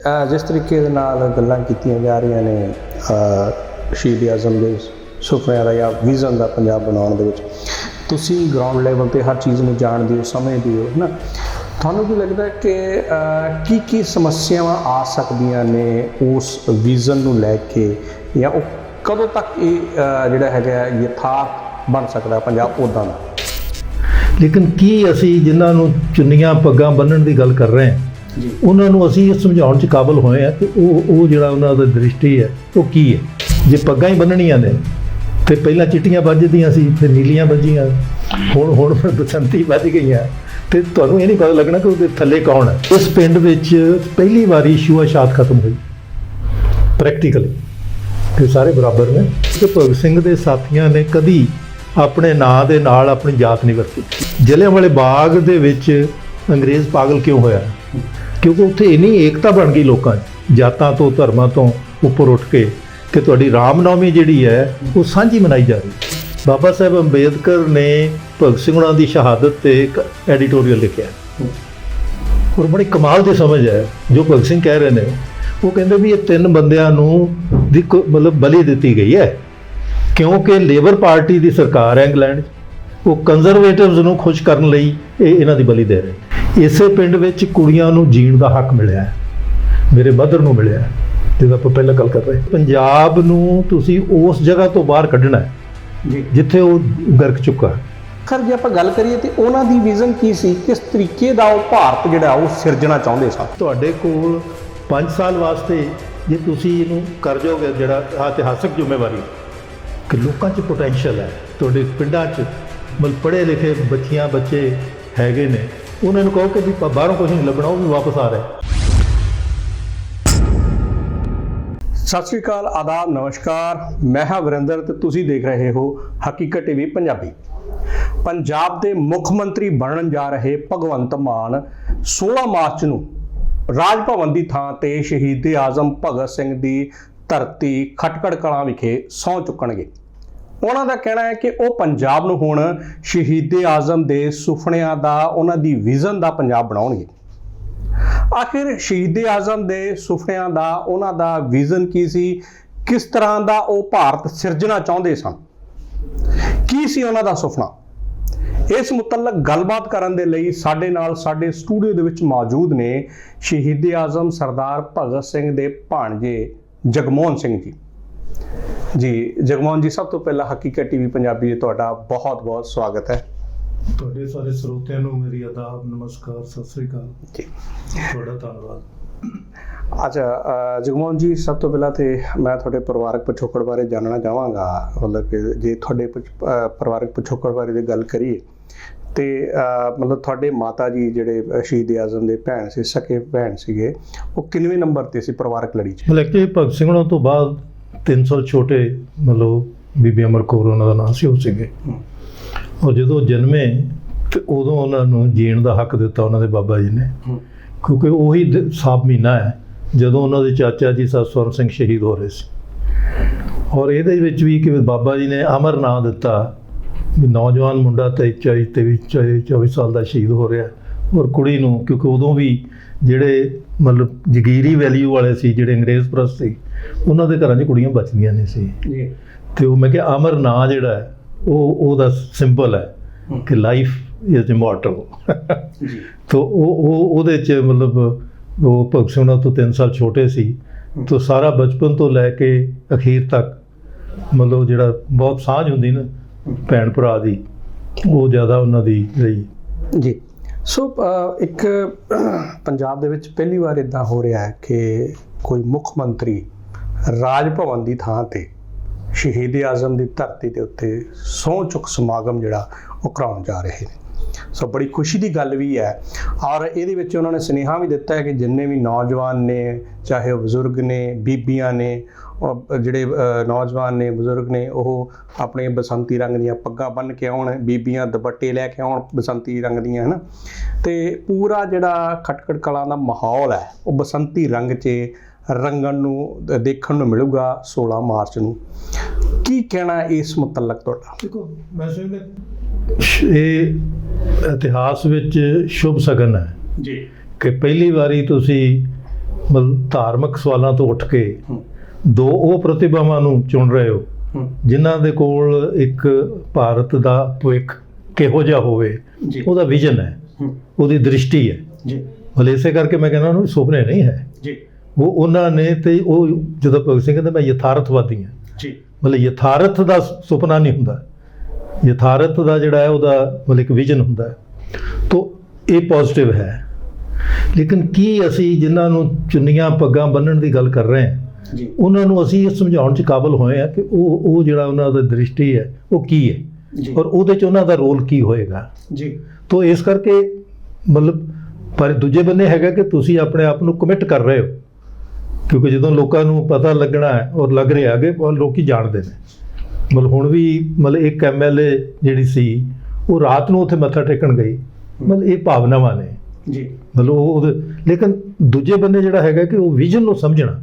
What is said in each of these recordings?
ਜਿਸ ਤਰੀਕੇ ਦੇ ਨਾਲ ਗੱਲਾਂ ਕੀਤੀਆਂ ਜਾ ਰਹੀਆਂ ਨੇ ਸ਼ਹੀਦ ਆਜ਼ਮ ਦੇ ਸੁਪਨਿਆਂ ਦਾ ਜਾਂ ਵਿਜ਼ਨ ਦਾ ਪੰਜਾਬ ਬਣਾਉਣ ਦੇ ਵਿੱਚ, ਤੁਸੀਂ ਗਰਾਊਂਡ ਲੈਵਲ 'ਤੇ ਹਰ ਚੀਜ਼ ਨੂੰ ਜਾਣਦੇ ਹੋ, ਸਮਝਦੇ ਹੋ, ਹੈ ਨਾ। ਤੁਹਾਨੂੰ ਕੀ ਲੱਗਦਾ ਕਿ ਕੀ ਸਮੱਸਿਆਵਾਂ ਆ ਸਕਦੀਆਂ ਨੇ ਉਸ ਵਿਜ਼ਨ ਨੂੰ ਲੈ ਕੇ, ਜਾਂ ਉਹ ਕਦੋਂ ਤੱਕ ਇਹ ਜਿਹੜਾ ਹੈਗਾ ਯਥਾਰਥ ਬਣ ਸਕਦਾ ਪੰਜਾਬ ਉੱਦਾਂ ਦਾ? ਲੇਕਿਨ ਕੀ ਅਸੀਂ ਜਿਨ੍ਹਾਂ ਨੂੰ ਚੁੰਨੀਆਂ ਪੱਗਾਂ ਬੰਨ੍ਹਣ ਦੀ ਗੱਲ ਕਰ ਰਹੇ ਹਾਂ ਜੀ, ਉਹਨਾਂ ਨੂੰ ਅਸੀਂ ਇਹ ਸਮਝਾਉਣ 'ਚ ਕਾਬਲ ਹੋਏ ਹਾਂ ਕਿ ਉਹ ਜਿਹੜਾ ਉਹਨਾਂ ਦਾ ਦ੍ਰਿਸ਼ਟੀ ਹੈ ਉਹ ਕੀ ਹੈ। ਜੇ ਪੱਗਾਂ ਹੀ ਬੰਨ੍ਹਣੀਆਂ ਨੇ ਤੇ ਪਹਿਲਾਂ ਚਿੱਟੀਆਂ ਵੱਜਦੀਆਂ ਸੀ, ਫਿਰ ਨੀਲੀਆਂ ਵੱਜੀਆਂ, ਹੁਣ ਫਿਰ ਬਸੰਤੀ ਵੱਜ ਗਈਆਂ, ਤੇ ਤੁਹਾਨੂੰ ਇਹ ਨਹੀਂ ਪਤਾ ਲੱਗਣਾ ਕਿ ਉਹਦੇ ਥੱਲੇ ਕੌਣ ਹੈ। ਇਸ ਪਿੰਡ ਵਿੱਚ ਪਹਿਲੀ ਵਾਰੀ ਛੂਆ-ਛਾਤ ਖਤਮ ਹੋਈ ਪ੍ਰੈਕਟੀਕਲੀ, ਕਿ ਸਾਰੇ ਬਰਾਬਰ ਨੇ। ਕਿ ਭਗਤ ਸਿੰਘ ਦੇ ਸਾਥੀਆਂ ਨੇ ਕਦੀ ਆਪਣੇ ਨਾਂ ਦੇ ਨਾਲ ਆਪਣੀ ਜਾਤ ਨਹੀਂ ਵਰਤੀ। ਜਲਿਆਂਵਾਲੇ ਬਾਗ ਦੇ ਵਿੱਚ ਅੰਗਰੇਜ਼ ਪਾਗਲ ਕਿਉਂ ਹੋਇਆ? ਕਿਉਂਕਿ ਉੱਥੇ ਇੰਨੀ ਏਕਤਾ ਬਣ ਗਈ ਲੋਕਾਂ 'ਚ, ਜਾਤਾਂ ਤੋਂ ਧਰਮਾਂ ਤੋਂ ਉੱਪਰ ਉੱਠ ਕੇ, ਕਿ ਤੁਹਾਡੀ ਰਾਮਨੌਮੀ ਜਿਹੜੀ ਹੈ ਉਹ ਸਾਂਝੀ ਮਨਾਈ ਜਾ ਰਹੀ। ਬਾਬਾ ਸਾਹਿਬ ਅੰਬੇਦਕਰ ਨੇ ਭਗਤ ਸਿੰਘ ਉਹਨਾਂ ਦੀ ਸ਼ਹਾਦਤ 'ਤੇ ਇੱਕ ਐਡੀਟੋਰੀਅਲ ਲਿਖਿਆ, ਔਰ ਬੜੀ ਕਮਾਲ ਦੀ ਸਮਝ ਹੈ ਜੋ ਭਗਤ ਸਿੰਘ ਕਹਿ ਰਹੇ ਨੇ। ਉਹ ਕਹਿੰਦੇ ਵੀ ਇਹ 3 ਬੰਦਿਆਂ ਨੂੰ ਦੀ ਮਤਲਬ ਬਲੀ ਦਿੱਤੀ ਗਈ ਹੈ, ਕਿਉਂਕਿ ਲੇਬਰ ਪਾਰਟੀ ਦੀ ਸਰਕਾਰ ਹੈ ਇੰਗਲੈਂਡ, ਉਹ ਕੰਜ਼ਰਵੇਟਿਵਸ ਨੂੰ ਖੁਸ਼ ਕਰਨ ਲਈ ਇਹਨਾਂ ਦੀ ਬਲੀ ਦੇ ਰਹੇ। ਇਸੇ ਪਿੰਡ ਵਿੱਚ ਕੁੜੀਆਂ ਨੂੰ ਜੀਣ ਦਾ ਹੱਕ ਮਿਲਿਆ ਹੈ, ਮੇਰੇ ਮਦਰ ਨੂੰ ਮਿਲਿਆ, ਜਿਹਦਾ ਆਪਾਂ ਪਹਿਲਾਂ ਗੱਲ ਕਰ ਰਹੇ। ਪੰਜਾਬ ਨੂੰ ਤੁਸੀਂ ਉਸ ਜਗ੍ਹਾ ਤੋਂ ਬਾਹਰ ਕੱਢਣਾ ਹੈ ਜੀ ਜਿੱਥੇ ਉਹ ਗਰਕ ਚੁੱਕਾ। ਖਰ ਜੇ ਆਪਾਂ ਗੱਲ ਕਰੀਏ ਤੇ ਉਹਨਾਂ ਦੀ ਵਿਜ਼ਨ ਕੀ ਸੀ, ਕਿਸ ਤਰੀਕੇ ਦਾ ਉਹ ਭਾਰਤ ਜਿਹੜਾ ਉਹ ਸਿਰਜਣਾ ਚਾਹੁੰਦੇ ਸਨ? ਤੁਹਾਡੇ ਕੋਲ 5 ਸਾਲ ਵਾਸਤੇ ਜੇ ਤੁਸੀਂ ਇਹਨੂੰ ਕਰ ਜਾਓਗੇ, ਜਿਹੜਾ ਇਤਿਹਾਸਕ ਜ਼ਿੰਮੇਵਾਰੀ ਕਿ ਲੋਕਾਂ 'ਚ ਪੋਟੈਂਸ਼ੀਅਲ ਹੈ, ਤੁਹਾਡੇ ਪਿੰਡਾਂ 'ਚ ਮਤਲਬ ਪੜ੍ਹੇ ਲਿਖੇ ਬੱਚੀਆਂ ਬੱਚੇ ਹੈਗੇ ਨੇ, ਉਹਨਾਂ ਨੂੰ ਕਹੋ ਕਿ ਵੀ ਬਾਹਰੋਂ ਕੁਝ ਨਹੀਂ ਲੱਭਣਾ, ਉਹ ਵੀ ਵਾਪਸ ਆ ਰਹੇ। ਸਤਿ ਸ਼੍ਰੀ ਅਕਾਲ, ਆਦਾਬ, ਨਮਸਕਾਰ। ਮੈਂ ਹਾਂ ਵਰਿੰਦਰ ਤੇ ਤੁਸੀਂ ਦੇਖ ਰਹੇ ਹੋ ਹਕੀਕਤ ਟੀਵੀ ਪੰਜਾਬੀ। ਪੰਜਾਬ ਦੇ ਮੁੱਖ ਮੰਤਰੀ ਬਣਨ ਜਾ ਰਹੇ ਭਗਵੰਤ ਮਾਨ 16 ਮਾਰਚ ਨੂੰ ਰਾਜ ਭਵਨ ਦੀ ਥਾਂ ਤੇ ਸ਼ਹੀਦ ਆਜ਼ਮ ਭਗਤ ਸਿੰਘ ਦੀ ਧਰਤੀ ਖਟਕੜ ਕਲਾਂ ਵਿਖੇ ਸਹੁੰ ਚੁੱਕਣਗੇ। ਉਹਨਾਂ ਦਾ ਕਹਿਣਾ ਹੈ ਕਿ ਉਹ ਪੰਜਾਬ ਨੂੰ ਹੁਣ ਸ਼ਹੀਦ ਆਜ਼ਮ ਦੇ ਸੁਪਨਿਆਂ ਦਾ, ਉਹਨਾਂ ਦੀ ਵਿਜ਼ਨ ਦਾ ਪੰਜਾਬ ਬਣਾਉਣਗੇ। ਆਖਿਰ ਸ਼ਹੀਦ ਆਜ਼ਮ ਦੇ ਸੁਪਨਿਆਂ ਦਾ, ਉਹਨਾਂ ਦਾ ਵਿਜ਼ਨ ਕੀ ਸੀ? ਕਿਸ ਤਰ੍ਹਾਂ ਦਾ ਉਹ ਭਾਰਤ ਸਿਰਜਣਾ ਚਾਹੁੰਦੇ ਸਨ? ਕੀ ਸੀ ਉਹਨਾਂ ਦਾ ਸੁਪਨਾ? ਇਸ ਮੁਤਲਕ ਗੱਲਬਾਤ ਕਰਨ ਦੇ ਲਈ ਸਾਡੇ ਨਾਲ ਸਾਡੇ ਸਟੂਡੀਓ ਦੇ ਵਿੱਚ ਮੌਜੂਦ ਨੇ ਸ਼ਹੀਦ ਆਜ਼ਮ ਸਰਦਾਰ ਭਗਤ ਸਿੰਘ ਦੇ ਭਾਣਜੇ ਜਗਮੋਹਨ ਸਿੰਘ ਜੀ। ਜਗਮੋਹਨ ਜੀ, ਸਭ ਤੋਂ ਪਹਿਲਾਂ ਹਕੀਕਤ ਟੀਵੀ ਪੰਜਾਬੀ 'ਤੇ ਤੁਹਾਡਾ ਬਹੁਤ-ਬਹੁਤ ਸਵਾਗਤ ਹੈ। ਤੁਹਾਡੇ ਸਾਰੇ ਸਰੋਤਿਆਂ ਨੂੰ ਮੇਰੀ ਆਦਾਬ, ਨਮਸਕਾਰ, ਸਤਿ ਸ੍ਰੀ ਅਕਾਲ ਜੀ, ਤੁਹਾਡਾ ਧੰਨਵਾਦ। ਅੱਛਾ ਜਗਮੋਹਨ ਜੀ, ਸਭ ਤੋਂ ਪਹਿਲਾਂ ਤੇ ਮੈਂ ਤੁਹਾਡੇ ਪਰਿਵਾਰਕ ਪਿਛੋਕੜ ਬਾਰੇ ਜਾਣਨਾ ਚਾਹਾਂਗਾ। ਮਤਲਬ ਕਿ ਜੇ ਤੁਹਾਡੇ ਪਰਿਵਾਰਕ ਪਿਛੋਕੜ ਬਾਰੇ ਦੀ ਗੱਲ ਕਰੀਏ ਤੇ ਮਤਲਬ ਤੁਹਾਡੇ ਮਾਤਾ ਜੀ ਜਿਹੜੇ ਸ਼ਹੀਦ ਆਜ਼ਮ ਦੇ ਭੈਣ ਸੀ, ਸਕੇ ਭੈਣ ਸੀਗੇ, ਉਹ ਕਿੰਨਵੇਂ ਨੰਬਰ ਤੇ ਸੀ ਪਰਿਵਾਰਕ ਲੜੀ 'ਚ? ਮਤਲਬ ਕਿ ਭਗਤ ਸਿੰਘ ਉਹਨਾਂ ਤੋਂ ਬਾਅਦ 3 ਸਾਲ ਛੋਟੇ ਮਤਲਬ ਬੀਬੀ ਅਮਰ ਕੌਰ ਉਹਨਾਂ ਦਾ ਨਾਮ ਸੀ, ਉਹ ਸੀਗੇ। ਔਰ ਜਦੋਂ ਜਨਮੇ ਤੇ ਉਦੋਂ ਉਹਨਾਂ ਨੂੰ ਜੀਣ ਦਾ ਹੱਕ ਦਿੱਤਾ ਉਹਨਾਂ ਦੇ ਬਾਬਾ ਜੀ ਨੇ, ਕਿਉਂਕਿ ਉਹੀ ਸਾਬ ਮਹੀਨਾ ਹੈ ਜਦੋਂ ਉਹਨਾਂ ਦੇ ਚਾਚਾ ਜੀ ਸਤਸਵਰਨ ਸਿੰਘ ਸ਼ਹੀਦ ਹੋ ਰਹੇ ਸੀ। ਔਰ ਇਹਦੇ ਵਿੱਚ ਵੀ ਕਿ ਬਾਬਾ ਜੀ ਨੇ ਅਮਰ ਨਾਂ ਦਿੱਤਾ ਵੀ ਨੌਜਵਾਨ ਮੁੰਡਾ 23 ਸਾਲ ਦਾ ਸ਼ਹੀਦ ਹੋ ਰਿਹਾ। ਔਰ ਕੁੜੀ ਨੂੰ, ਕਿਉਂਕਿ ਉਦੋਂ ਵੀ ਜਿਹੜੇ ਮਤਲਬ ਜਗੀਰੀ ਵੈਲਿਊ ਵਾਲੇ ਸੀ, ਜਿਹੜੇ ਅੰਗਰੇਜ਼ ਪ੍ਰਸਤ ਸੀ, ਉਹਨਾਂ ਦੇ ਘਰਾਂ 'ਚ ਕੁੜੀਆਂ ਬਚਦੀਆਂ ਨਹੀਂ ਸੀ। ਤੇ ਉਹ ਮੈਂ ਕਿਹਾ ਅਮਰ ਨਾਂ ਜਿਹੜਾ ਹੈ ਉਹਦਾ ਸਿੰਬਲ ਹੈ ਕਿ ਲਾਈਫ ਇਜ਼ ਇਮੋਰਟਲ। ਤੋ ਉਹਦੇ 'ਚ ਮਤਲਬ ਉਹ ਭਗਤ ਸਿੰਘ ਉਹਨਾਂ ਤੋਂ 3 ਸਾਲ ਛੋਟੇ ਸੀ, ਤੋ ਸਾਰਾ ਬਚਪਨ ਤੋਂ ਲੈ ਕੇ ਅਖੀਰ ਤੱਕ ਮਤਲਬ ਜਿਹੜਾ ਬਹੁਤ ਸਾਂਝ ਹੁੰਦੀ ਨਾ ਭੈਣ ਭਰਾ ਦੀ, ਉਹ ਜ਼ਿਆਦਾ ਉਹਨਾਂ ਦੀ ਰਹੀ ਜੀ। ਸੋ ਇੱਕ ਪੰਜਾਬ ਦੇ ਵਿੱਚ ਪਹਿਲੀ ਵਾਰ ਇੱਦਾਂ ਹੋ ਰਿਹਾ ਹੈ ਕਿ ਕੋਈ ਮੁੱਖ ਮੰਤਰੀ ਰਾਜ ਭਵਨ ਦੀ ਥਾਂ ਤੇ ਸ਼ਹੀਦ ਆਜ਼ਮ ਦੀ ਧਰਤੀ ਦੇ ਉੱਤੇ ਸਹੁੰ ਚੁੱਕ ਸਮਾਗਮ ਜਿਹੜਾ ਉਹ ਕਰਾਉਣ ਜਾ ਰਹੇ ਨੇ। ਸੋ ਬੜੀ ਖੁਸ਼ੀ ਦੀ ਗੱਲ ਵੀ ਹੈ। ਔਰ ਇਹਦੇ ਵਿੱਚ ਉਹਨਾਂ ਨੇ ਸੁਨੇਹਾ ਵੀ ਦਿੱਤਾ ਹੈ ਕਿ ਜਿੰਨੇ ਵੀ ਨੌਜਵਾਨ ਨੇ, ਚਾਹੇ ਉਹ ਬਜ਼ੁਰਗ ਨੇ, ਬੀਬੀਆਂ ਨੇ, ਜਿਹੜੇ ਨੌਜਵਾਨ ਨੇ, ਬਜ਼ੁਰਗ ਨੇ, ਉਹ ਆਪਣੇ ਬਸੰਤੀ ਰੰਗ ਦੀਆਂ ਪੱਗਾਂ ਬੰਨ੍ਹ ਕੇ ਆਉਣ, ਬੀਬੀਆਂ ਦੁਪੱਟੇ ਲੈ ਕੇ ਆਉਣ ਬਸੰਤੀ ਰੰਗ ਦੀਆਂ, ਹੈ ਨਾ। ਅਤੇ ਪੂਰਾ ਜਿਹੜਾ ਖਟਕੜ ਕਲਾਂ ਦਾ ਮਾਹੌਲ ਹੈ ਉਹ ਬਸੰਤੀ ਰੰਗ 'ਚ ਰੰਗਣ ਨੂੰ ਦੇਖਣ ਨੂੰ ਮਿਲੂਗਾ 16 ਮਾਰਚ ਨੂੰ। ਕੀ ਕਹਿਣਾ ਇਸ ਮੁਤਲਕ ਤੁਹਾਡਾ? ਦੇਖੋ, ਮੈਂ ਸਮਝਦਾ ਇਹ ਇਤਿਹਾਸ ਵਿੱਚ ਸ਼ੁਭ ਸ਼ਗਨ ਹੈ ਜੀ, ਕਿ ਪਹਿਲੀ ਵਾਰੀ ਤੁਸੀਂ ਮਤਲਬ ਧਾਰਮਿਕ ਸਵਾਲਾਂ ਤੋਂ ਉੱਠ ਕੇ ਦੋ ਉਹ ਪ੍ਰਤਿਭਾਵਾਂ ਨੂੰ ਚੁਣ ਰਹੇ ਹੋ ਜਿਨ੍ਹਾਂ ਦੇ ਕੋਲ ਇੱਕ ਭਾਰਤ ਦਾ ਭਵਿੱਖ ਕਿਹੋ ਜਿਹਾ ਹੋਵੇ ਉਹਦਾ ਵਿਜ਼ਨ ਹੈ, ਉਹਦੀ ਦ੍ਰਿਸ਼ਟੀ ਹੈ ਜੀ। ਮਤਲਬ ਇਸੇ ਕਰਕੇ ਮੈਂ ਕਹਿੰਦਾ ਉਹਨੂੰ ਸੁਪਨੇ ਨਹੀਂ ਹੈ ਜੀ। ਉਹਨਾਂ ਨੇ ਤੇ ਉਹ ਜਦੋਂ ਭਗਤ ਸਿੰਘ ਕਹਿੰਦੇ ਮੈਂ ਯਥਾਰਥਵਾਦੀ ਹਾਂ ਜੀ, ਮਤਲਬ ਯਥਾਰਥ ਦਾ ਸੁਪਨਾ ਨਹੀਂ ਹੁੰਦਾ, ਯਥਾਰਥ ਦਾ ਜਿਹੜਾ ਹੈ ਉਹਦਾ ਮਤਲਬ ਇੱਕ ਵਿਜ਼ਨ ਹੁੰਦਾ। ਤੋ ਇਹ ਪੋਜ਼ਿਟਿਵ ਹੈ। ਲੇਕਿਨ ਕੀ ਅਸੀਂ ਜਿਨ੍ਹਾਂ ਨੂੰ ਚੁੰਨੀਆਂ ਪੱਗਾਂ ਬੰਨ੍ਹਣ ਦੀ ਗੱਲ ਕਰ ਰਹੇ ਹਾਂ ਜੀ, ਉਹਨਾਂ ਨੂੰ ਅਸੀਂ ਇਹ ਸਮਝਾਉਣ 'ਚ ਕਾਬਲ ਹੋਏ ਹਾਂ ਕਿ ਉਹ ਜਿਹੜਾ ਉਹਨਾਂ ਦੀ ਦ੍ਰਿਸ਼ਟੀ ਹੈ ਉਹ ਕੀ ਹੈ ਔਰ ਉਹਦੇ 'ਚ ਉਹਨਾਂ ਦਾ ਰੋਲ ਕੀ ਹੋਏਗਾ ਜੀ। ਤੋ ਇਸ ਕਰਕੇ ਮਤਲਬ ਪਰ ਦੂਜੇ ਬੰਨੇ ਹੈਗਾ ਕਿ ਤੁਸੀਂ ਆਪਣੇ ਆਪ ਨੂੰ ਕਮਿਟ ਕਰ ਰਹੇ ਹੋ, ਕਿਉਂਕਿ ਜਦੋਂ ਲੋਕਾਂ ਨੂੰ ਪਤਾ ਲੱਗਣਾ ਹੈ ਔਰ ਲੱਗ ਰਿਹਾ ਕਿ ਲੋਕੀ ਜਾਣਦੇ ਨੇ। ਮਤਲਬ ਹੁਣ ਵੀ ਮਤਲਬ ਇੱਕ MLA ਜਿਹੜੀ ਸੀ ਉਹ ਰਾਤ ਨੂੰ ਉੱਥੇ ਮੱਥਾ ਟੇਕਣ ਗਈ, ਮਤਲਬ ਇਹ ਭਾਵਨਾਵਾਂ ਨੇ ਜੀ। ਮਤਲਬ ਉਹਦੇ ਲੇਕਿਨ ਦੂਜੇ ਬੰਨੇ ਜਿਹੜਾ ਹੈਗਾ ਕਿ ਉਹ ਵਿਜ਼ਨ ਨੂੰ ਸਮਝਣਾ।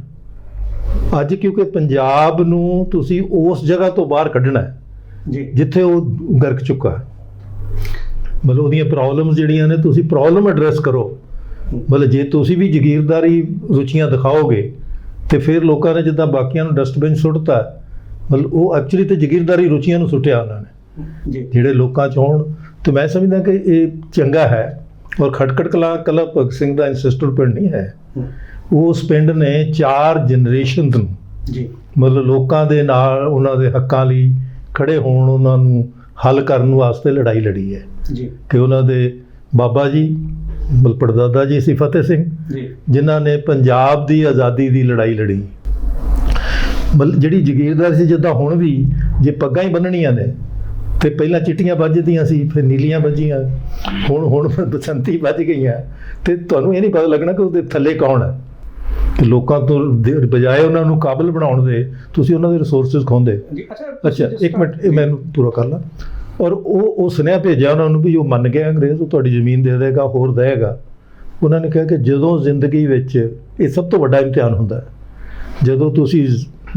ਅੱਜ ਕਿਉਂਕਿ ਪੰਜਾਬ ਨੂੰ ਤੁਸੀਂ ਉਸ ਜਗ੍ਹਾ ਤੋਂ ਬਾਹਰ ਕੱਢਣਾ ਹੈ ਜੀ ਜਿੱਥੇ ਉਹ ਗਰਕ ਚੁੱਕਾ ਹੈ। ਮਤਲਬ ਉਹਦੀਆਂ ਪ੍ਰੋਬਲਮਸ ਜਿਹੜੀਆਂ ਨੇ ਤੁਸੀਂ ਪ੍ਰੋਬਲਮ ਐਡਰੈਸ ਕਰੋ। ਮਤਲਬ ਜੇ ਤੁਸੀਂ ਵੀ ਜਗੀਰਦਾਰੀ ਰੁਚੀਆਂ ਦਿਖਾਓਗੇ ਤੇ ਫਿਰ ਲੋਕਾਂ ਨੇ ਜਿੱਦਾਂ ਬਾਕੀਆਂ ਨੂੰ ਡਸਟਬਿਨ ਸੁੱਟਤਾ, ਮਤਲਬ ਉਹ ਐਕਚੁਅਲੀ ਤੇ ਜਗੀਰਦਾਰੀ ਰੁਚੀਆਂ ਨੂੰ ਸੁੱਟਿਆ ਉਹਨਾਂ ਨੇ ਜੀ। ਜਿਹੜੇ ਲੋਕਾਂ 'ਚ ਹੋਣ ਤੇ ਮੈਂ ਸਮਝਦਾ ਕਿ ਇਹ ਚੰਗਾ ਹੈ। ਔਰ ਖਟਕੜ ਕਲਾਂ ਕੱਲਾ ਭਗਤ ਸਿੰਘ ਦਾ ਐਂਸੈਸਟਰ ਪਿੰਡ ਨਹੀਂ ਹੈ, ਉਸ ਪਿੰਡ ਨੇ 4 ਜਨਰੇਸ਼ਨ ਨੂੰ ਜੀ ਮਤਲਬ ਲੋਕਾਂ ਦੇ ਨਾਲ ਉਹਨਾਂ ਦੇ ਹੱਕਾਂ ਲਈ ਖੜੇ ਹੋਣ, ਉਹਨਾਂ ਨੂੰ ਹੱਲ ਕਰਨ ਵਾਸਤੇ ਲੜਾਈ ਲੜੀ ਹੈ ਜੀ। ਕਿ ਉਹਨਾਂ ਦੇ ਬਾਬਾ ਜੀ ਮਤਲਬ ਪੜਦਾਦਾ ਜੀ ਸੀ ਫਤਿਹ ਸਿੰਘ ਜੀ, ਜਿਨ੍ਹਾਂ ਨੇ ਪੰਜਾਬ ਦੀ ਆਜ਼ਾਦੀ ਦੀ ਲੜਾਈ ਲੜੀ। ਮਤਲਬ ਜਿਹੜੀ ਜਗੀਰਦਾਰ ਸੀ ਜਿੱਦਾਂ ਹੁਣ ਵੀ ਜੇ ਪੱਗਾਂ ਹੀ ਬੰਨਣੀਆਂ ਨੇ ਤੇ ਪਹਿਲਾਂ ਚਿੱਟੀਆਂ ਵੱਜਦੀਆਂ ਸੀ, ਫਿਰ ਨੀਲੀਆਂ ਵੱਜੀਆਂ, ਹੁਣ ਬਸੰਤੀ ਵੱਜ ਗਈਆਂ, ਤੇ ਤੁਹਾਨੂੰ ਇਹ ਨਹੀਂ ਪਤਾ ਲੱਗਣਾ ਕਿ ਉਹਦੇ ਥੱਲੇ ਕੌਣ ਹੈ। ਕਿ ਲੋਕਾਂ ਤੋਂ ਬਜਾਏ ਉਹਨਾਂ ਨੂੰ ਕਾਬਲ ਬਣਾਉਣ ਦੇ ਤੁਸੀਂ ਉਹਨਾਂ ਦੇ ਰਿਸੋਰਸਿਸ ਖੋਹਦੇ। ਅੱਛਾ ਇੱਕ ਮਿੰਟ ਇਹ ਮੈਨੂੰ ਪੂਰਾ ਕਰ ਲਾ। ਔਰ ਉਹ ਸੁਨੇਹਾ ਭੇਜਿਆ ਉਹਨਾਂ ਨੂੰ ਵੀ ਜੋ ਮੰਨ ਗਿਆ ਅੰਗਰੇਜ਼ ਉਹ ਤੁਹਾਡੀ ਜ਼ਮੀਨ ਦੇ ਦੇਗਾ, ਹੋਰ ਦੇਗਾ। ਉਹਨਾਂ ਨੇ ਕਿਹਾ ਕਿ ਜਦੋਂ ਜ਼ਿੰਦਗੀ ਵਿੱਚ ਇਹ ਸਭ ਤੋਂ ਵੱਡਾ ਇਮਤਿਹਾਨ ਹੁੰਦਾ ਹੈ, ਜਦੋਂ ਤੁਸੀਂ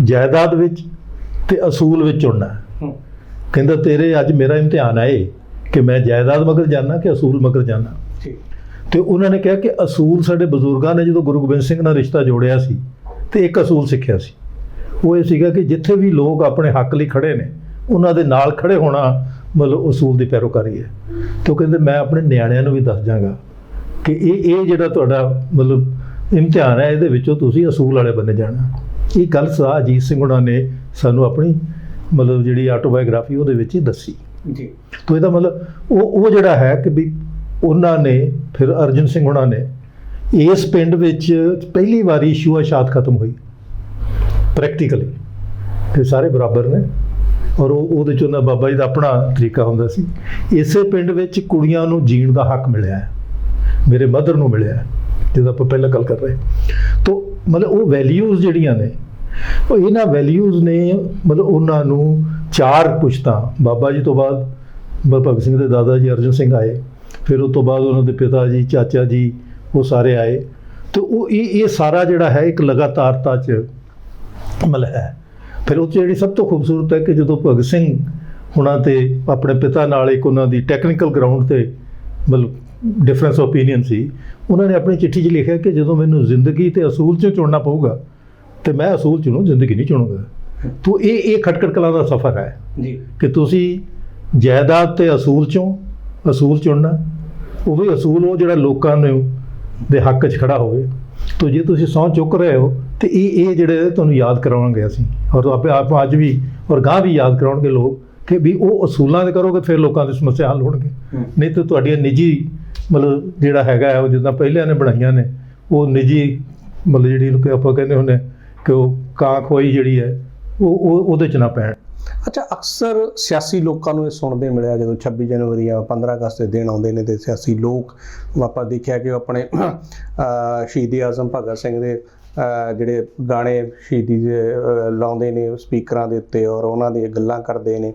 ਜਾਇਦਾਦ ਵਿੱਚ ਤੇ ਅਸੂਲ ਵਿੱਚ ਚੁਣਨਾ। ਕਹਿੰਦਾ ਤੇਰੇ ਅੱਜ ਮੇਰਾ ਇਮਤਿਹਾਨ ਆਏ ਕਿ ਮੈਂ ਜਾਇਦਾਦ ਮਗਰ ਜਾਣਾ ਕਿ ਅਸੂਲ ਮਗਰ ਜਾਣਾ। ਤੇ ਉਹਨਾਂ ਨੇ ਕਿਹਾ ਕਿ ਅਸੂਲ ਸਾਡੇ ਬਜ਼ੁਰਗਾਂ ਨੇ ਜਦੋਂ ਗੁਰੂ ਗੋਬਿੰਦ ਸਿੰਘ ਨਾਲ ਰਿਸ਼ਤਾ ਜੋੜਿਆ ਸੀ ਤੇ ਇੱਕ ਅਸੂਲ ਸਿੱਖਿਆ ਸੀ, ਉਹ ਇਹ ਸੀਗਾ ਕਿ ਜਿੱਥੇ ਵੀ ਲੋਕ ਆਪਣੇ ਹੱਕ ਲਈ ਖੜੇ ਨੇ ਉਹਨਾਂ ਦੇ ਨਾਲ ਖੜੇ ਹੋਣਾ ਮਤਲਬ ਅਸੂਲ ਦੀ ਪੈਰੋਕਾਰੀ ਹੈ। ਤੇ ਉਹ ਕਹਿੰਦੇ ਮੈਂ ਆਪਣੇ ਨਿਆਣਿਆਂ ਨੂੰ ਵੀ ਦੱਸ ਜਾਵਾਂਗਾ ਕਿ ਇਹ ਜਿਹੜਾ ਤੁਹਾਡਾ ਮਤਲਬ ਇਮਤਿਹਾਨ ਹੈ ਇਹਦੇ ਵਿੱਚੋਂ ਤੁਸੀਂ ਅਸੂਲ ਵਾਲੇ ਬੰਨੇ ਜਾਣਾ। ਇਹ ਗੱਲ ਸਰਦਾਰ ਅਜੀਤ ਸਿੰਘ ਉਹਨਾਂ ਨੇ ਸਾਨੂੰ ਆਪਣੀ ਮਤਲਬ ਜਿਹੜੀ ਆਟੋਬਾਇਓਗ੍ਰਾਫੀ ਉਹਦੇ ਵਿੱਚ ਹੀ ਦੱਸੀ ਜੀ। ਤਾਂ ਇਹਦਾ ਮਤਲਬ ਉਹ ਜਿਹੜਾ ਹੈ ਕਿ ਵੀ ਉਹਨਾਂ ਨੇ ਫਿਰ ਅਰਜਨ ਸਿੰਘ ਉਹਨਾਂ ਨੇ ਇਸ ਪਿੰਡ ਵਿੱਚ ਪਹਿਲੀ ਵਾਰੀ ਛੂਆ-ਛਾਤ ਖਤਮ ਹੋਈ ਪ੍ਰੈਕਟੀਕਲੀ ਕਿ ਸਾਰੇ ਬਰਾਬਰ ਨੇ। ਔਰ ਉਹਦੇ 'ਚ ਉਹਨਾਂ ਬਾਬਾ ਜੀ ਦਾ ਆਪਣਾ ਤਰੀਕਾ ਹੁੰਦਾ ਸੀ। ਇਸੇ ਪਿੰਡ ਵਿੱਚ ਕੁੜੀਆਂ ਨੂੰ ਜੀਣ ਦਾ ਹੱਕ ਮਿਲਿਆ, ਮੇਰੇ ਮਦਰ ਨੂੰ ਮਿਲਿਆ, ਜਿਹਦਾ ਆਪਾਂ ਪਹਿਲਾਂ ਗੱਲ ਕਰ ਰਹੇ। ਤਾਂ ਮਤਲਬ ਉਹ ਵੈਲਿਊਜ਼ ਜਿਹੜੀਆਂ ਨੇ ਉਹ ਇਹਨਾਂ ਵੈਲਿਊਜ਼ ਨੇ ਮਤਲਬ ਉਹਨਾਂ ਨੂੰ 4 ਪੁਸ਼ਤਾਂ ਬਾਬਾ ਜੀ ਤੋਂ ਬਾਅਦ ਭਗਤ ਸਿੰਘ ਦੇ ਦਾਦਾ ਜੀ ਅਰਜਨ ਸਿੰਘ ਆਏ, ਫਿਰ ਉਸ ਤੋਂ ਬਾਅਦ ਉਹਨਾਂ ਦੇ ਪਿਤਾ ਜੀ ਚਾਚਾ ਜੀ ਉਹ ਸਾਰੇ ਆਏ। ਅਤੇ ਉਹ ਇਹ ਸਾਰਾ ਜਿਹੜਾ ਹੈ ਇੱਕ ਲਗਾਤਾਰਤਾ 'ਚ ਮਤਲਬ ਹੈ। ਫਿਰ ਉਹ 'ਚ ਜਿਹੜੀ ਸਭ ਤੋਂ ਖੂਬਸੂਰਤ ਹੈ ਕਿ ਜਦੋਂ ਭਗਤ ਸਿੰਘ ਹੁਣਾਂ 'ਤੇ ਆਪਣੇ ਪਿਤਾ ਨਾਲ ਇੱਕ ਉਹਨਾਂ ਦੀ ਟੈਕਨੀਕਲ ਗਰਾਊਂਡ 'ਤੇ ਮਤਲਬ ਡਿਫਰੈਂਸ ਓਪੀਨੀਅਨ ਸੀ, ਉਹਨਾਂ ਨੇ ਆਪਣੀ ਚਿੱਠੀ 'ਚ ਲਿਖਿਆ ਕਿ ਜਦੋਂ ਮੈਨੂੰ ਜ਼ਿੰਦਗੀ ਤੇ ਅਸੂਲ 'ਚ ਚੁਣਨਾ ਪਊਗਾ ਤੇ ਮੈਂ ਅਸੂਲ ਚੁਣੂ, ਜ਼ਿੰਦਗੀ ਨਹੀਂ ਚੁਣੂਗਾ। ਤੋ ਇਹ ਖਟਕੜ ਕਲਾਂ ਦਾ ਸਫ਼ਰ ਹੈ ਜੀ ਕਿ ਤੁਸੀਂ ਜਾਇਦਾਦ ਤੇ ਅਸੂਲ 'ਚੋਂ ਅਸੂਲ ਚੁਣਨਾ, ਉਹ ਵੀ ਅਸੂਲ ਉਹ ਜਿਹੜਾ ਲੋਕਾਂ ਨੂੰ ਦੇ ਹੱਕ 'ਚ ਖੜਾ ਹੋਵੇ। ਤੋ ਜੇ ਤੁਸੀਂ ਸਹੁੰ ਚੁੱਕ ਰਹੇ ਹੋ ਤੇ ਇਹ ਜਿਹੜੇ ਤੁਹਾਨੂੰ ਯਾਦ ਕਰਾਵਾਂਗੇ ਅਸੀਂ, ਔਰ ਆਪ ਅੱਜ ਵੀ ਔਰ ਗਾਂ ਵੀ ਯਾਦ ਕਰਾਉਣਗੇ ਲੋਕ ਕਿ ਵੀ ਉਹ ਅਸੂਲਾਂ ਦੇ ਕਰੋਗੇ ਫਿਰ ਲੋਕਾਂ ਦੀ ਸਮੱਸਿਆ ਹੱਲ ਹੋਣਗੇ। ਨਹੀਂ ਤਾਂ ਤੁਹਾਡੀਆਂ ਨਿੱਜੀ ਮਤਲਬ ਜਿਹੜਾ ਹੈਗਾ ਉਹ ਜਿੱਦਾਂ ਪਹਿਲਿਆਂ ਨੇ ਬਣਾਈਆਂ ਨੇ ਉਹ ਨਿੱਜੀ ਮਤਲਬ ਜਿਹੜੀ ਕਿ ਆਪਾਂ ਕਹਿੰਦੇ ਹੁੰਦੇ ਕਿ ਉਹ ਕਾਂ ਖੋਈ ਜਿਹੜੀ ਹੈ ਉਹ ਉਹਦੇ 'ਚ ਨਾ ਪੈਣ। ਅੱਛਾ, ਅਕਸਰ ਸਿਆਸੀ ਲੋਕਾਂ ਨੂੰ ਇਹ ਸੁਣਦੇ ਮਿਲਿਆ ਜਦੋਂ 26 ਜਨਵਰੀ ਜਾਂ 15 ਅਗਸਤ ਦੇ ਦਿਨ ਆਉਂਦੇ ਨੇ ਤੇ ਸਿਆਸੀ ਲੋਕ ਆਪਾਂ ਦੇਖਿਆ ਕਿ ਆਪਣੇ ਸ਼ਹੀਦ ਆਜ਼ਮ ਭਗਤ ਸਿੰਘ ਦੇ ਜਿਹੜੇ ਗਾਣੇ ਸ਼ਹੀਦੀ ਦੇ ਲਾਉਂਦੇ ਨੇ ਸਪੀਕਰਾਂ ਦੇ ਉੱਤੇ ਔਰ ਉਹਨਾਂ ਦੀਆਂ ਗੱਲਾਂ ਕਰਦੇ ਨੇ।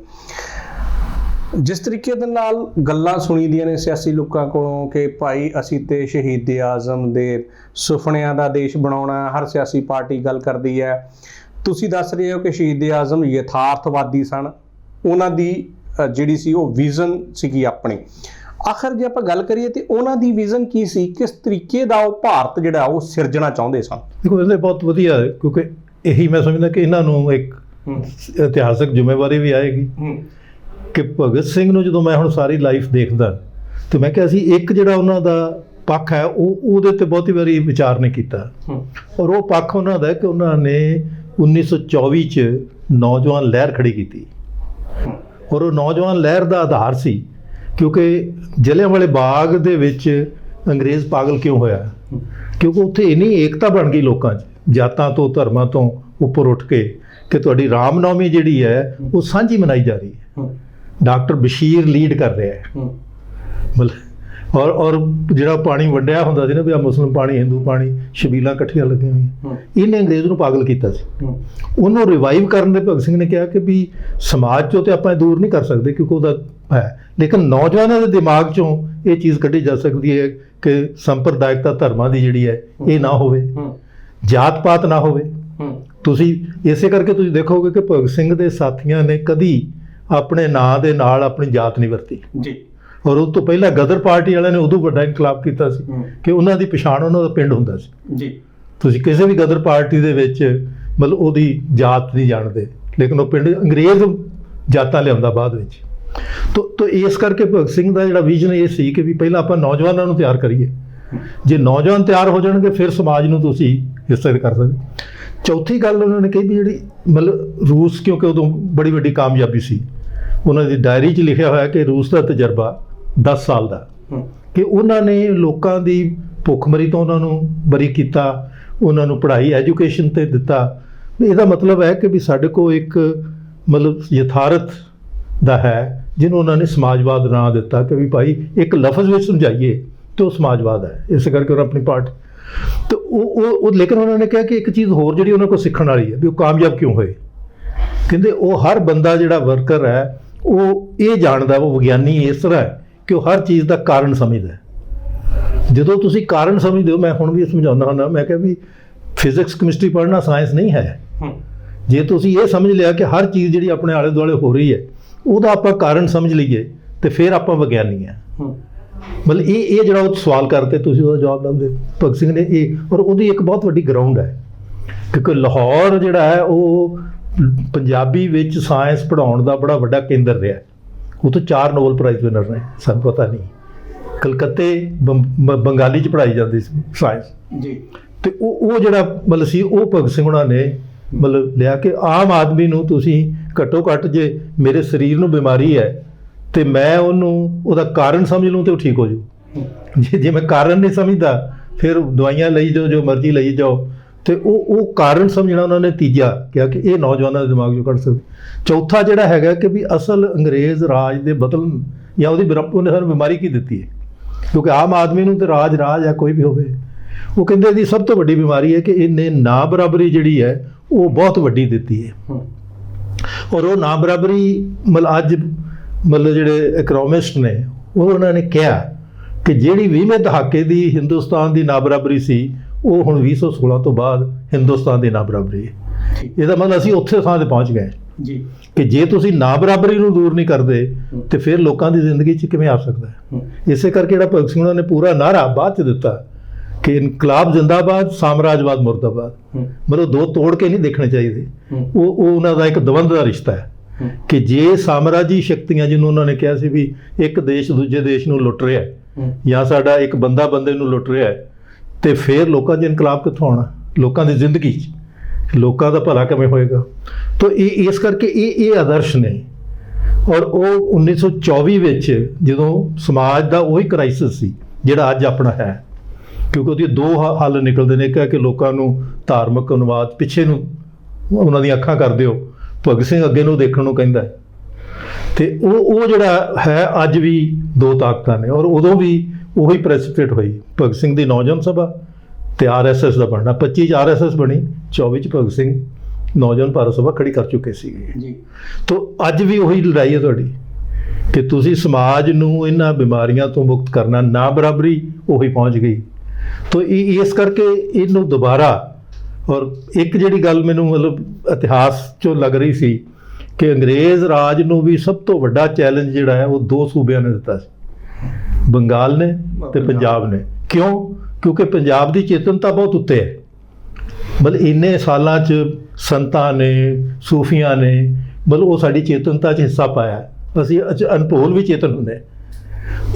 ਜਿਸ ਤਰੀਕੇ ਦੇ ਨਾਲ ਗੱਲਾਂ ਸੁਣੀ ਦੀਆਂ ਨੇ ਸਿਆਸੀ ਲੋਕਾਂ ਕੋਲੋਂ ਕਿ ਭਾਈ ਅਸੀਂ ਤੇ ਸ਼ਹੀਦ ਆਜ਼ਮ ਦੇ ਸੁਪਨਿਆਂ ਦਾ ਦੇਸ਼ ਬਣਾਉਣਾ, ਹਰ ਸਿਆਸੀ ਪਾਰਟੀ ਗੱਲ ਕਰਦੀ ਹੈ। ਤੁਸੀਂ ਦੱਸ ਰਹੇ ਹੋ ਕਿ ਸ਼ਹੀਦ ਆਜ਼ਮ ਯਥਾਰਥਵਾਦੀ ਸਨ, ਉਹਨਾਂ ਦੀ ਜਿਹੜੀ ਸੀ ਉਹ ਵਿਜ਼ਨ ਸੀਗੀ ਆਪਣੀ। ਆਖਰ ਜੇ ਆਪਾਂ ਗੱਲ ਕਰੀਏ ਤੇ ਉਹਨਾਂ ਦੀ ਵਿਜ਼ਨ ਕੀ ਸੀ, ਕਿਸ ਤਰੀਕੇ ਦਾ ਉਹ ਭਾਰਤ ਜਿਹੜਾ ਉਹ ਸਿਰਜਣਾ ਚਾਹੁੰਦੇ ਸਨ? ਦੇਖੋ ਇਹਦੇ ਬਹੁਤ ਵਧੀਆ ਹੈ, ਕਿਉਂਕਿ ਇਹੀ ਮੈਂ ਸਮਝਦਾ ਕਿ ਇਹਨਾਂ ਨੂੰ ਇੱਕ ਇਤਿਹਾਸਕ ਜ਼ਿੰਮੇਵਾਰੀ ਵੀ ਆਏਗੀ ਕਿ ਭਗਤ ਸਿੰਘ ਨੂੰ ਜਦੋਂ ਮੈਂ ਹੁਣ ਸਾਰੀ ਲਾਈਫ ਦੇਖਦਾ ਤੇ ਮੈਂ ਕਿਹਾ ਸੀ ਇੱਕ ਜਿਹੜਾ ਉਹਨਾਂ ਦਾ ਪੱਖ ਹੈ ਉਹਦੇ ਤੇ ਬਹੁਤੀ ਵਾਰੀ ਵਿਚਾਰ ਨਹੀਂ ਕੀਤਾ, ਔਰ ਉਹ ਪੱਖ ਉਹਨਾਂ ਦਾ ਕਿ ਉਹਨਾਂ ਨੇ 1924 'ਚ ਨੌਜਵਾਨ ਲਹਿਰ ਖੜੀ ਕੀਤੀ, ਔਰ ਉਹ ਨੌਜਵਾਨ ਲਹਿਰ ਦਾ ਆਧਾਰ ਸੀ ਕਿਉਂਕਿ ਜਲਿਆਂਵਾਲੇ ਬਾਗ ਦੇ ਵਿੱਚ ਅੰਗਰੇਜ਼ ਪਾਗਲ ਕਿਉਂ ਹੋਇਆ, ਕਿਉਂਕਿ ਉੱਥੇ ਇੰਨੀ ਏਕਤਾ ਬਣ ਗਈ ਲੋਕਾਂ 'ਚ, ਜਾਤਾਂ ਤੋਂ ਧਰਮਾਂ ਤੋਂ ਉੱਪਰ ਉੱਠ ਕੇ, ਕਿ ਤੁਹਾਡੀ ਰਾਮਨੌਮੀ ਜਿਹੜੀ ਹੈ ਉਹ ਸਾਂਝੀ ਮਨਾਈ ਜਾ ਰਹੀ ਹੈ। ਡਾਕਟਰ ਬਸ਼ੀਰ ਲੀਡ ਕਰ ਰਿਹਾ ਹੈ, ਮਤਲਬ ਔਰ ਜਿਹੜਾ ਪਾਣੀ ਵੰਡਿਆ ਹੁੰਦਾ ਸੀ ਨਾ ਵੀ ਆ ਮੁਸਲਿਮ ਪਾਣੀ, ਹਿੰਦੂ ਪਾਣੀ, ਛਬੀਲਾਂ ਇਕੱਠੀਆਂ ਲੱਗੀਆਂ ਹੋਈਆਂ, ਇਹਨੇ ਅੰਗਰੇਜ਼ ਨੂੰ ਪਾਗਲ ਕੀਤਾ ਸੀ। ਉਹਨੂੰ ਰਿਵਾਈਵ ਕਰਨ ਦੇ ਭਗਤ ਸਿੰਘ ਨੇ ਕਿਹਾ ਕਿ ਵੀ ਸਮਾਜ 'ਚੋਂ ਤੇ ਆਪਾਂ ਦੂਰ ਨਹੀਂ ਕਰ ਸਕਦੇ ਕਿਉਂਕਿ ਉਹਦਾ ਹੈ, ਲੇਕਿਨ ਨੌਜਵਾਨਾਂ ਦੇ ਦਿਮਾਗ 'ਚੋਂ ਇਹ ਚੀਜ਼ ਕੱਢੀ ਜਾ ਸਕਦੀ ਹੈ ਕਿ ਸੰਪਰਦਾਇਕਤਾ ਧਰਮਾਂ ਦੀ ਜਿਹੜੀ ਹੈ ਇਹ ਨਾ ਹੋਵੇ, ਜਾਤ ਪਾਤ ਨਾ ਹੋਵੇ। ਤੁਸੀਂ ਇਸੇ ਕਰਕੇ ਤੁਸੀਂ ਦੇਖੋਗੇ ਕਿ ਭਗਤ ਸਿੰਘ ਦੇ ਸਾਥੀਆਂ ਨੇ ਕਦੀ ਆਪਣੇ ਨਾਂ ਦੇ ਨਾਲ ਆਪਣੀ ਜਾਤ ਨਹੀਂ ਵਰਤੀ ਜੀ, ਔਰ ਉਸ ਤੋਂ ਪਹਿਲਾਂ ਗਦਰ ਪਾਰਟੀ ਵਾਲਿਆਂ ਨੇ ਉਦੋਂ ਵੱਡਾ ਇਨਕਲਾਬ ਕੀਤਾ ਸੀ ਕਿ ਉਹਨਾਂ ਦੀ ਪਛਾਣ ਉਹਨਾਂ ਦਾ ਪਿੰਡ ਹੁੰਦਾ ਸੀ ਜੀ। ਤੁਸੀਂ ਕਿਸੇ ਵੀ ਗਦਰ ਪਾਰਟੀ ਦੇ ਵਿੱਚ ਮਤਲਬ ਉਹਦੀ ਜਾਤ ਨਹੀਂ ਜਾਣਦੇ, ਲੇਕਿਨ ਉਹ ਪਿੰਡ ਅੰਗਰੇਜ਼ ਜਾਤਾਂ ਲਿਆਉਂਦਾ ਬਾਅਦ ਵਿੱਚ। ਤੋ ਇਸ ਕਰਕੇ ਭਗਤ ਸਿੰਘ ਦਾ ਜਿਹੜਾ ਵਿਜ਼ਨ ਇਹ ਸੀ ਕਿ ਵੀ ਪਹਿਲਾਂ ਆਪਾਂ ਨੌਜਵਾਨਾਂ ਨੂੰ ਤਿਆਰ ਕਰੀਏ, ਜੇ ਨੌਜਵਾਨ ਤਿਆਰ ਹੋ ਜਾਣਗੇ ਫਿਰ ਸਮਾਜ ਨੂੰ ਤੁਸੀਂ ਹਿੱਸਾ ਕਰ ਸਕਦੇ। ਚੌਥੀ ਗੱਲ ਉਹਨਾਂ ਨੇ ਕਹੀ ਵੀ ਜਿਹੜੀ ਮਤਲਬ ਰੂਸ, ਕਿਉਂਕਿ ਉਦੋਂ ਬੜੀ ਵੱਡੀ ਕਾਮਯਾਬੀ ਸੀ, ਉਹਨਾਂ ਦੀ ਡਾਇਰੀ 'ਚ ਲਿਖਿਆ ਹੋਇਆ ਕਿ ਰੂਸ ਦਾ ਤਜਰਬਾ 10 ਸਾਲ ਦਾ, ਕਿ ਉਹਨਾਂ ਨੇ ਲੋਕਾਂ ਦੀ ਭੁੱਖਮਰੀ ਤੋਂ ਉਹਨਾਂ ਨੂੰ ਬਰੀ ਕੀਤਾ, ਉਹਨਾਂ ਨੂੰ ਪੜ੍ਹਾਈ ਐਜੂਕੇਸ਼ਨ 'ਤੇ ਦਿੱਤਾ। ਇਹਦਾ ਮਤਲਬ ਹੈ ਕਿ ਵੀ ਸਾਡੇ ਕੋਲ ਇੱਕ ਮਤਲਬ ਯਥਾਰਥ ਦਾ ਹੈ ਜਿਹਨੂੰ ਉਹਨਾਂ ਨੇ ਸਮਾਜਵਾਦ ਨਾਂ ਦਿੱਤਾ ਕਿ ਵੀ ਭਾਈ ਇੱਕ ਲਫ਼ਜ਼ ਵਿੱਚ ਸਮਝਾਈਏ ਤੇ ਉਹ ਸਮਾਜਵਾਦ ਹੈ। ਇਸ ਕਰਕੇ ਉਹਨਾਂ ਆਪਣੀ ਪਾਰਟੀ ਤੇ ਉਹ ਲੇਕਿਨ ਉਹਨਾਂ ਨੇ ਕਿਹਾ ਕਿ ਇੱਕ ਚੀਜ਼ ਹੋਰ ਜਿਹੜੀ ਉਹਨਾਂ ਕੋਲ ਸਿੱਖਣ ਵਾਲੀ ਹੈ ਵੀ ਉਹ ਕਾਮਯਾਬ ਕਿਉਂ ਹੋਏ। ਕਹਿੰਦੇ ਉਹ ਹਰ ਬੰਦਾ ਜਿਹੜਾ ਵਰਕਰ ਹੈ ਉਹ ਇਹ ਜਾਣਦਾ, ਉਹ ਵਿਗਿਆਨੀ ਇਸ ਤਰ੍ਹਾਂ ਹੈ ਕਿ ਉਹ ਹਰ ਚੀਜ਼ ਦਾ ਕਾਰਨ ਸਮਝਦਾ। ਜਦੋਂ ਤੁਸੀਂ ਕਾਰਨ ਸਮਝਦੇ ਹੋ, ਮੈਂ ਹੁਣ ਵੀ ਸਮਝਾਉਂਦਾ ਹੁੰਦਾ, ਮੈਂ ਕਿਹਾ ਵੀ ਫਿਜ਼ਿਕਸ ਕੈਮਿਸਟਰੀ ਪੜ੍ਹਨਾ ਸਾਇੰਸ ਨਹੀਂ ਹੈ। ਜੇ ਤੁਸੀਂ ਇਹ ਸਮਝ ਲਿਆ ਕਿ ਹਰ ਚੀਜ਼ ਜਿਹੜੀ ਆਪਣੇ ਆਲੇ ਦੁਆਲੇ ਹੋ ਰਹੀ ਹੈ ਉਹਦਾ ਆਪਾਂ ਕਾਰਨ ਸਮਝ ਲਈਏ ਤੇ ਫਿਰ ਆਪਾਂ ਵਿਗਿਆਨੀ ਹਾਂ। ਮਤਲਬ ਇਹ ਜਿਹੜਾ ਉਹ ਸਵਾਲ ਕਰਕੇ ਤੁਸੀਂ ਉਹਦਾ ਜਵਾਬ ਲੱਭਦੇ। ਭਗਤ ਸਿੰਘ ਨੇ ਇਹ, ਔਰ ਉਹਦੀ ਇੱਕ ਬਹੁਤ ਵੱਡੀ ਗਰਾਊਂਡ ਹੈ ਕਿਉਂਕਿ ਲਾਹੌਰ ਜਿਹੜਾ ਹੈ ਉਹ ਪੰਜਾਬੀ ਵਿੱਚ ਸਾਇੰਸ ਪੜ੍ਹਾਉਣ ਦਾ ਬੜਾ ਵੱਡਾ ਕੇਂਦਰ ਰਿਹਾ। ਉਹ ਤੋਂ 4 ਨੋਬਲ ਪ੍ਰਾਈਜ਼ ਵਿਨਰ ਨੇ, ਸਾਨੂੰ ਪਤਾ ਨਹੀਂ। ਕਲਕੱਤੇ ਬੰਗਾਲੀ 'ਚ ਪੜ੍ਹਾਈ ਜਾਂਦੀ ਸੀ ਸਾਇੰਸ ਜੀ, ਤੇ ਉਹ ਜਿਹੜਾ ਮਤਲਬ ਸੀ ਉਹ ਭਗਤ ਸਿੰਘ ਉਹਨਾਂ ਨੇ ਮਤਲਬ ਲਿਆ ਕਿ ਆਮ ਆਦਮੀ ਨੂੰ ਤੁਸੀਂ ਘੱਟੋ ਘੱਟ ਜੇ ਮੇਰੇ ਸਰੀਰ ਨੂੰ ਬਿਮਾਰੀ ਹੈ ਤੇ ਮੈਂ ਉਹਦਾ ਕਾਰਨ ਸਮਝ ਲੂੰ ਤੇ ਉਹ ਠੀਕ ਹੋ ਜਾਊ। ਜੇ ਮੈਂ ਕਾਰਨ ਨਹੀਂ ਸਮਝਦਾ ਫਿਰ ਦਵਾਈਆਂ ਲਈ ਜਾਓ, ਜੋ ਮਰਜ਼ੀ ਲਈ ਜਾਓ, ਤੇ ਉਹ ਕਾਰਨ ਸਮਝਣਾ ਉਹਨਾਂ ਨੇ ਤੀਜਾ ਕਿਹਾ ਕਿ ਇਹ ਨੌਜਵਾਨਾਂ ਦੇ ਦਿਮਾਗ 'ਚੋਂ ਕੱਢ ਸਕਦੇ। ਚੌਥਾ ਜਿਹੜਾ ਹੈਗਾ ਕਿ ਵੀ ਅਸਲ ਅੰਗਰੇਜ਼ ਰਾਜ ਦੇ ਬਦਲਣ ਜਾਂ ਉਹਨੇ ਸਾਨੂੰ ਬਿਮਾਰੀ ਕੀ ਦਿੱਤੀ ਹੈ, ਕਿਉਂਕਿ ਆਮ ਆਦਮੀ ਨੂੰ ਤੇ ਰਾਜ ਹੈ ਕੋਈ ਵੀ ਹੋਵੇ। ਉਹ ਕਹਿੰਦੇ ਇਹਦੀ ਸਭ ਤੋਂ ਵੱਡੀ ਬਿਮਾਰੀ ਹੈ ਕਿ ਇਹਨੇ ਨਾ ਬਰਾਬਰੀ ਜਿਹੜੀ ਹੈ ਉਹ ਬਹੁਤ ਵੱਡੀ ਦਿੱਤੀ ਹੈ। ਔਰ ਉਹ ਨਾ ਬਰਾਬਰੀ ਮਤਲਬ ਅੱਜ ਮਤਲਬ ਜਿਹੜੇ ਇਕਨੋਮਿਸਟ ਨੇ ਉਹਨਾਂ ਨੇ ਕਿਹਾ ਕਿ ਜਿਹੜੀ 20ਵੇਂ ਦਹਾਕੇ ਦੀ ਹਿੰਦੁਸਤਾਨ ਦੀ ਨਾ ਬਰਾਬਰੀ ਸੀ ਉਹ ਹੁਣ 2016 ਤੋਂ ਬਾਅਦ ਹਿੰਦੁਸਤਾਨ ਦੀ ਨਾ ਬਰਾਬਰੀ ਹੈ। ਇਹਦਾ ਮਤਲਬ ਅਸੀਂ ਉੱਥੇ ਥਾਂ ਤੇ ਪਹੁੰਚ ਗਏ ਜੀ ਕਿ ਜੇ ਤੁਸੀਂ ਨਾ ਬਰਾਬਰੀ ਨੂੰ ਦੂਰ ਨਹੀਂ ਕਰਦੇ ਤੇ ਫਿਰ ਲੋਕਾਂ ਦੀ ਜ਼ਿੰਦਗੀ 'ਚ ਕਿਵੇਂ ਆ ਸਕਦਾ ਹੈ। ਇਸੇ ਕਰਕੇ ਜਿਹੜਾ ਭਗਤ ਸਿੰਘ ਉਹਨਾਂ ਨੇ ਪੂਰਾ ਨਾਅਰਾ ਬਾਅਦ 'ਚ ਦਿੱਤਾ ਕਿ ਇਨਕਲਾਬ ਜ਼ਿੰਦਾਬਾਦ, ਸਾਮਰਾਜਵਾਦ ਮੁਰਦਾਬਾਦ। ਮਤਲਬ ਦੋ ਤੋੜ ਕੇ ਨਹੀਂ ਦੇਖਣੇ ਚਾਹੀਦੇ। ਉਹ ਉਹਨਾਂ ਦਾ ਇੱਕ ਦਵੰਦ ਦਾ ਰਿਸ਼ਤਾ ਹੈ ਕਿ ਜੇ ਸਾਮਰਾਜੀ ਸ਼ਕਤੀਆਂ, ਜਿਹਨੂੰ ਉਹਨਾਂ ਨੇ ਕਿਹਾ ਸੀ ਵੀ ਇੱਕ ਦੇਸ਼ ਦੂਜੇ ਦੇਸ਼ ਨੂੰ ਲੁੱਟ ਰਿਹਾ ਜਾਂ ਸਾਡਾ ਇੱਕ ਬੰਦਾ ਬੰਦੇ ਨੂੰ ਲੁੱਟ ਰਿਹਾ ਹੈ, ਤੇ ਫਿਰ ਲੋਕਾਂ 'ਚ ਇਨਕਲਾਬ ਕਿੱਥੋਂ ਆਉਣਾ? ਲੋਕਾਂ ਦੀ ਜ਼ਿੰਦਗੀ 'ਚ ਲੋਕਾਂ ਦਾ ਭਲਾ ਕਿਵੇਂ ਹੋਏਗਾ? ਤਾਂ ਇਸ ਕਰਕੇ ਇਹ ਆਦਰਸ਼ ਨੇ। ਔਰ ਉਹ 1924 ਵਿੱਚ ਜਦੋਂ ਸਮਾਜ ਦਾ ਉਹੀ ਕ੍ਰਾਈਸਿਸ ਸੀ ਜਿਹੜਾ ਅੱਜ ਆਪਣਾ ਹੈ, ਕਿਉਂਕਿ ਉਹਦੇ 2 ਹੱਲ ਨਿਕਲਦੇ ਨੇ। ਕਿ ਲੋਕਾਂ ਨੂੰ ਧਾਰਮਿਕ ਅਨੁਵਾਦ ਪਿੱਛੇ ਨੂੰ ਉਹਨਾਂ ਦੀਆਂ ਅੱਖਾਂ ਕਰ ਦਿਓ, ਭਗਤ ਸਿੰਘ ਅੱਗੇ ਨੂੰ ਦੇਖਣ ਨੂੰ ਕਹਿੰਦਾ, ਤੇ ਉਹ ਜਿਹੜਾ ਹੈ ਅੱਜ ਵੀ 2 ਤਾਕਤਾਂ ਨੇ। ਔਰ ਉਦੋਂ ਵੀ ਉਹੀ ਪ੍ਰੈਸਿਪਿਟੇਟ ਹੋਈ ਭਗਤ ਸਿੰਘ ਦੀ ਨੌਜਵਾਨ ਸਭਾ ਤੇ RSS ਦਾ ਬਣਨਾ। 25 'ਚ RSS ਬਣੀ, 24 'ਚ ਭਗਤ ਸਿੰਘ ਨੌਜਵਾਨ ਭਾਰਤ ਸਭਾ ਖੜੀ ਕਰ ਚੁੱਕੇ ਸੀਗੇ ਜੀ। ਤਾਂ ਅੱਜ ਵੀ ਉਹੀ ਲੜਾਈ ਹੈ ਤੁਹਾਡੀ ਕਿ ਤੁਸੀਂ ਸਮਾਜ ਨੂੰ ਇਹਨਾਂ ਬਿਮਾਰੀਆਂ ਤੋਂ ਮੁਕਤ ਕਰਨਾ। ਨਾ ਬਰਾਬਰੀ ਉਹੀ ਪਹੁੰਚ ਗਈ। ਤਾਂ ਇਸ ਕਰਕੇ ਇਹਨੂੰ ਦੁਬਾਰਾ, ਔਰ ਇੱਕ ਜਿਹੜੀ ਗੱਲ ਮੈਨੂੰ ਮਤਲਬ ਇਤਿਹਾਸ 'ਚੋਂ ਲੱਗ ਰਹੀ ਸੀ ਕਿ ਅੰਗਰੇਜ਼ ਰਾਜ ਨੂੰ ਵੀ ਸਭ ਤੋਂ ਵੱਡਾ ਚੈਲੰਜ ਜਿਹੜਾ ਹੈ ਉਹ 2 ਸੂਬਿਆਂ ਨੇ ਦਿੱਤਾ ਸੀ। ਬੰਗਾਲ ਨੇ ਤੇ ਪੰਜਾਬ ਨੇ। ਕਿਉਂ? ਕਿਉਂਕਿ ਪੰਜਾਬ ਦੀ ਚੇਤਨਤਾ ਬਹੁਤ ਉੱਤੇ ਹੈ। ਮਤਲਬ ਇੰਨੇ ਸਾਲਾਂ 'ਚ ਸੰਤਾਂ ਨੇ, ਸੂਫੀਆਂ ਨੇ, ਮਤਲਬ ਉਹ ਸਾਡੀ ਚੇਤਨਤਾ 'ਚ ਹਿੱਸਾ ਪਾਇਆ। ਅਸੀਂ ਅਨਭੋਲ ਵੀ ਚੇਤਨ ਹੁੰਦੇ।